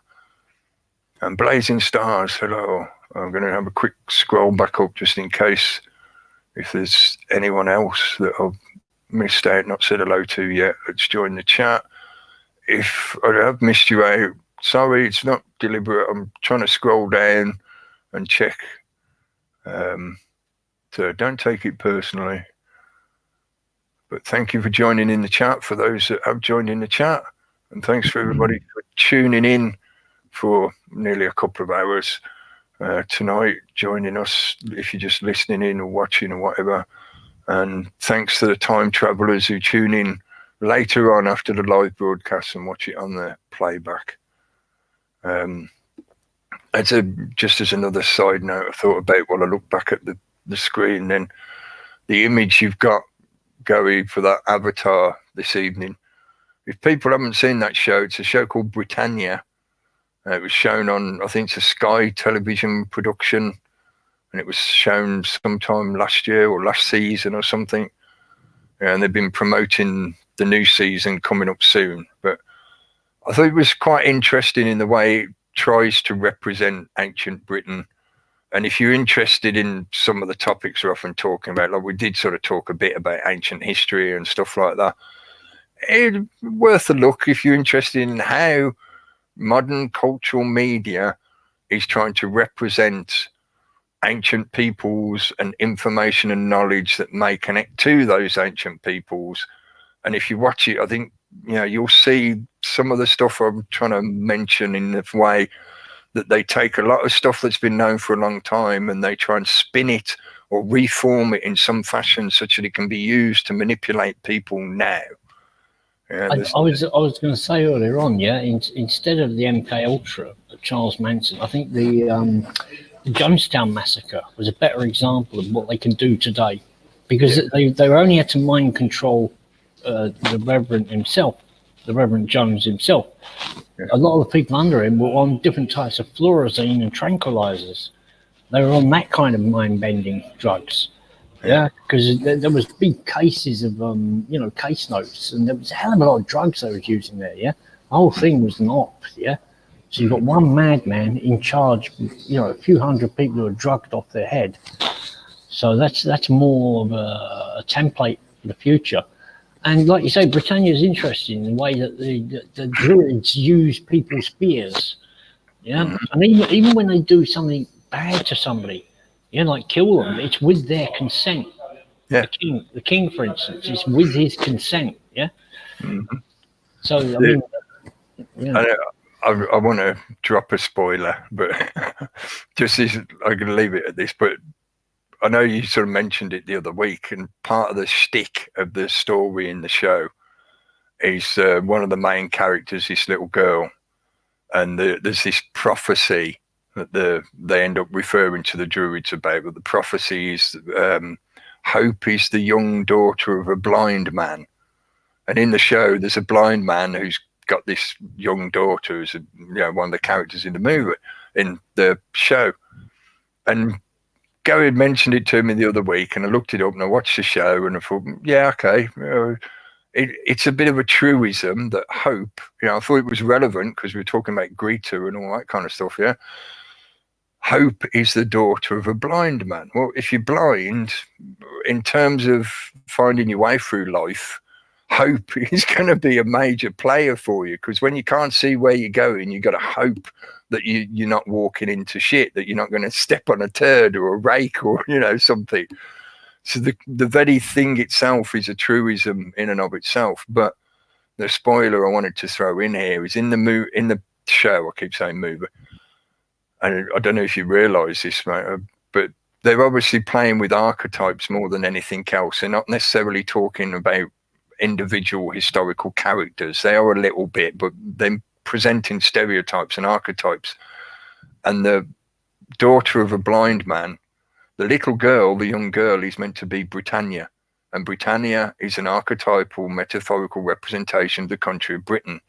and Blazing Stars. Hello. I'm going to have a quick scroll back up just in case if there's anyone else that I've missed out, not said hello to yet. Let's join the chat. If I have missed you out, sorry, it's not deliberate. I'm trying to scroll down and check. So don't take it personally. But thank you for joining in the chat, for those that have joined in the chat. And thanks for everybody for tuning in for nearly a couple of hours tonight, joining us, if you're just listening in or watching or whatever. And thanks to the time travelers who tune in later on after the live broadcast and watch it on the playback. Just as another side note, I thought about while I look back at the screen, then the image you've got going for that avatar this evening. If people haven't seen that show, it's a show called Britannia, It was shown on, I think it's a Sky television production, and it was shown sometime last year or last season or something. And they've been promoting the new season coming up soon. But I thought it was quite interesting in the way it tries to represent ancient Britain. And if you're interested in some of the topics we're often talking about, like we did sort of talk a bit about ancient history and stuff like that, it's worth a look if you're interested in how modern cultural media is trying to represent ancient peoples and information and knowledge that may connect to those ancient peoples. And if you watch it, I think, you know, you'll see some of the stuff I'm trying to mention in the way that they take a lot of stuff that's been known for a long time and they try and spin it or reform it in some fashion such that it can be used to manipulate people now. Yeah, I was going to say earlier on, yeah, instead of the MK Ultra, Charles Manson, I think the Jonestown massacre was a better example of what they can do today, because they were only had to mind control the Reverend himself, the Reverend Jones himself. Yeah. A lot of the people under him were on different types of fluorescein and tranquilizers. They were on that kind of mind-bending drugs. Yeah, because there was big cases of you know, case notes, and there was a hell of a lot of drugs they was using there. Yeah, the whole thing was an op. Yeah, so you've got one madman in charge, you know, a few hundred people who are drugged off their head. So that's more of a template for the future. And like you say, Britannia is interesting in the way that the Druids use people's fears. Yeah, and even when they do something bad to somebody, yeah, like kill them, it's with their consent. Yeah. The king, for instance, is with his consent. Yeah. Mm-hmm. So I mean, yeah. I want to drop a spoiler, but just I'm going to leave it at this. But I know you sort of mentioned it the other week, and part of the shtick of the story in the show is one of the main characters, this little girl, and there's this prophecy that they end up referring to the Druids about. But the prophecy is Hope is the young daughter of a blind man, and in the show there's a blind man who's got this young daughter who's one of the characters in the movie, in the show. And Gary had mentioned it to me the other week, and I looked it up and I watched the show and I thought, yeah, okay, it's a bit of a truism that hope, I thought it was relevant because we were talking about Goethe and all that kind of stuff. Yeah, hope is the daughter of a blind man. Well, if you're blind, in terms of finding your way through life, hope is going to be a major player for you, because when you can't see where you're going, you've got to hope that you're not walking into shit, that you're not going to step on a turd or a rake or something. So the very thing itself is a truism in and of itself. But the spoiler I wanted to throw in here is in the show, I keep saying movie, and I don't know if you realise this, mate, but they're obviously playing with archetypes more than anything else. They're not necessarily talking about individual historical characters. They are a little bit, but they're presenting stereotypes and archetypes. And the daughter of a blind man, the little girl, the young girl, is meant to be Britannia, and Britannia is an archetypal metaphorical representation of the country of Britain.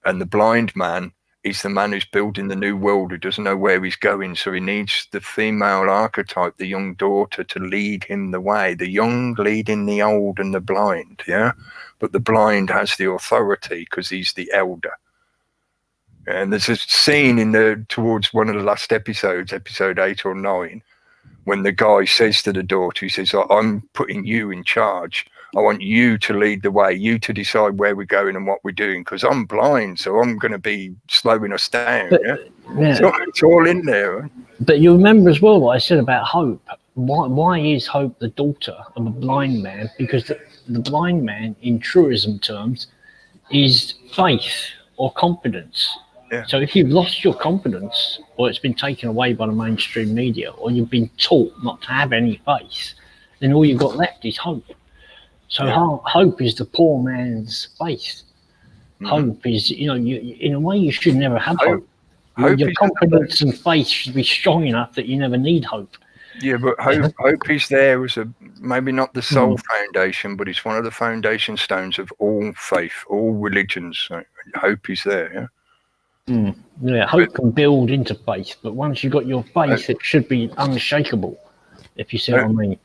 And the blind man is the man who's building the new world, who doesn't know where he's going, so he needs the female archetype, the young daughter, to lead him the way. The young leading the old and the blind, yeah? But the blind has the authority because he's the elder. And there's a scene towards one of the last episodes, episode 8 or 9, when the guy says to the daughter, he says, I'm putting you in charge. I want you to lead the way, you to decide where we're going and what we're doing, because I'm blind, so I'm going to be slowing us down. But, yeah? So it's all in there. Right? But you remember as well what I said about hope. Why is hope the daughter of a blind man? Because the blind man, in truism terms, is faith or confidence. Yeah. So if you've lost your confidence, or it's been taken away by the mainstream media, or you've been taught not to have any faith, then all you've got left is hope. So hope is the poor man's faith. Mm-hmm. Hope is, in a way, you should never have hope. Your confidence and faith should be strong enough that you never need hope. Yeah, but hope is there as maybe not the sole foundation, but it's one of the foundation stones of all faith, all religions. So hope is there, yeah? Yeah, hope can build into faith, but once you've got your faith, it should be unshakable, if you see what I mean.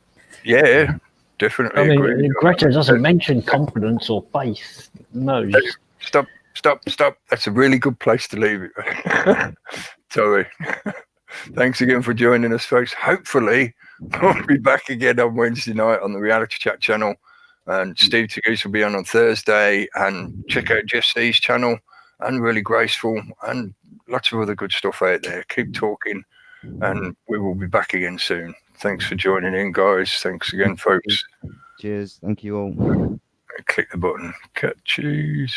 Yeah, definitely I mean, agree. Goethe doesn't mention confidence or faith. No, just Stop. That's a really good place to leave it. Sorry. Thanks again for joining us, folks. Hopefully, we'll be back again on Wednesday night on the Reality Chat channel. And Steve Tagoose will be on Thursday. And check out Jesse's channel and Really Graceful and lots of other good stuff out there. Keep talking, and we will be back again soon. Thanks for joining in, guys. Thanks again, folks. Cheers. Thank you all. Click the button. Cut. Cheese.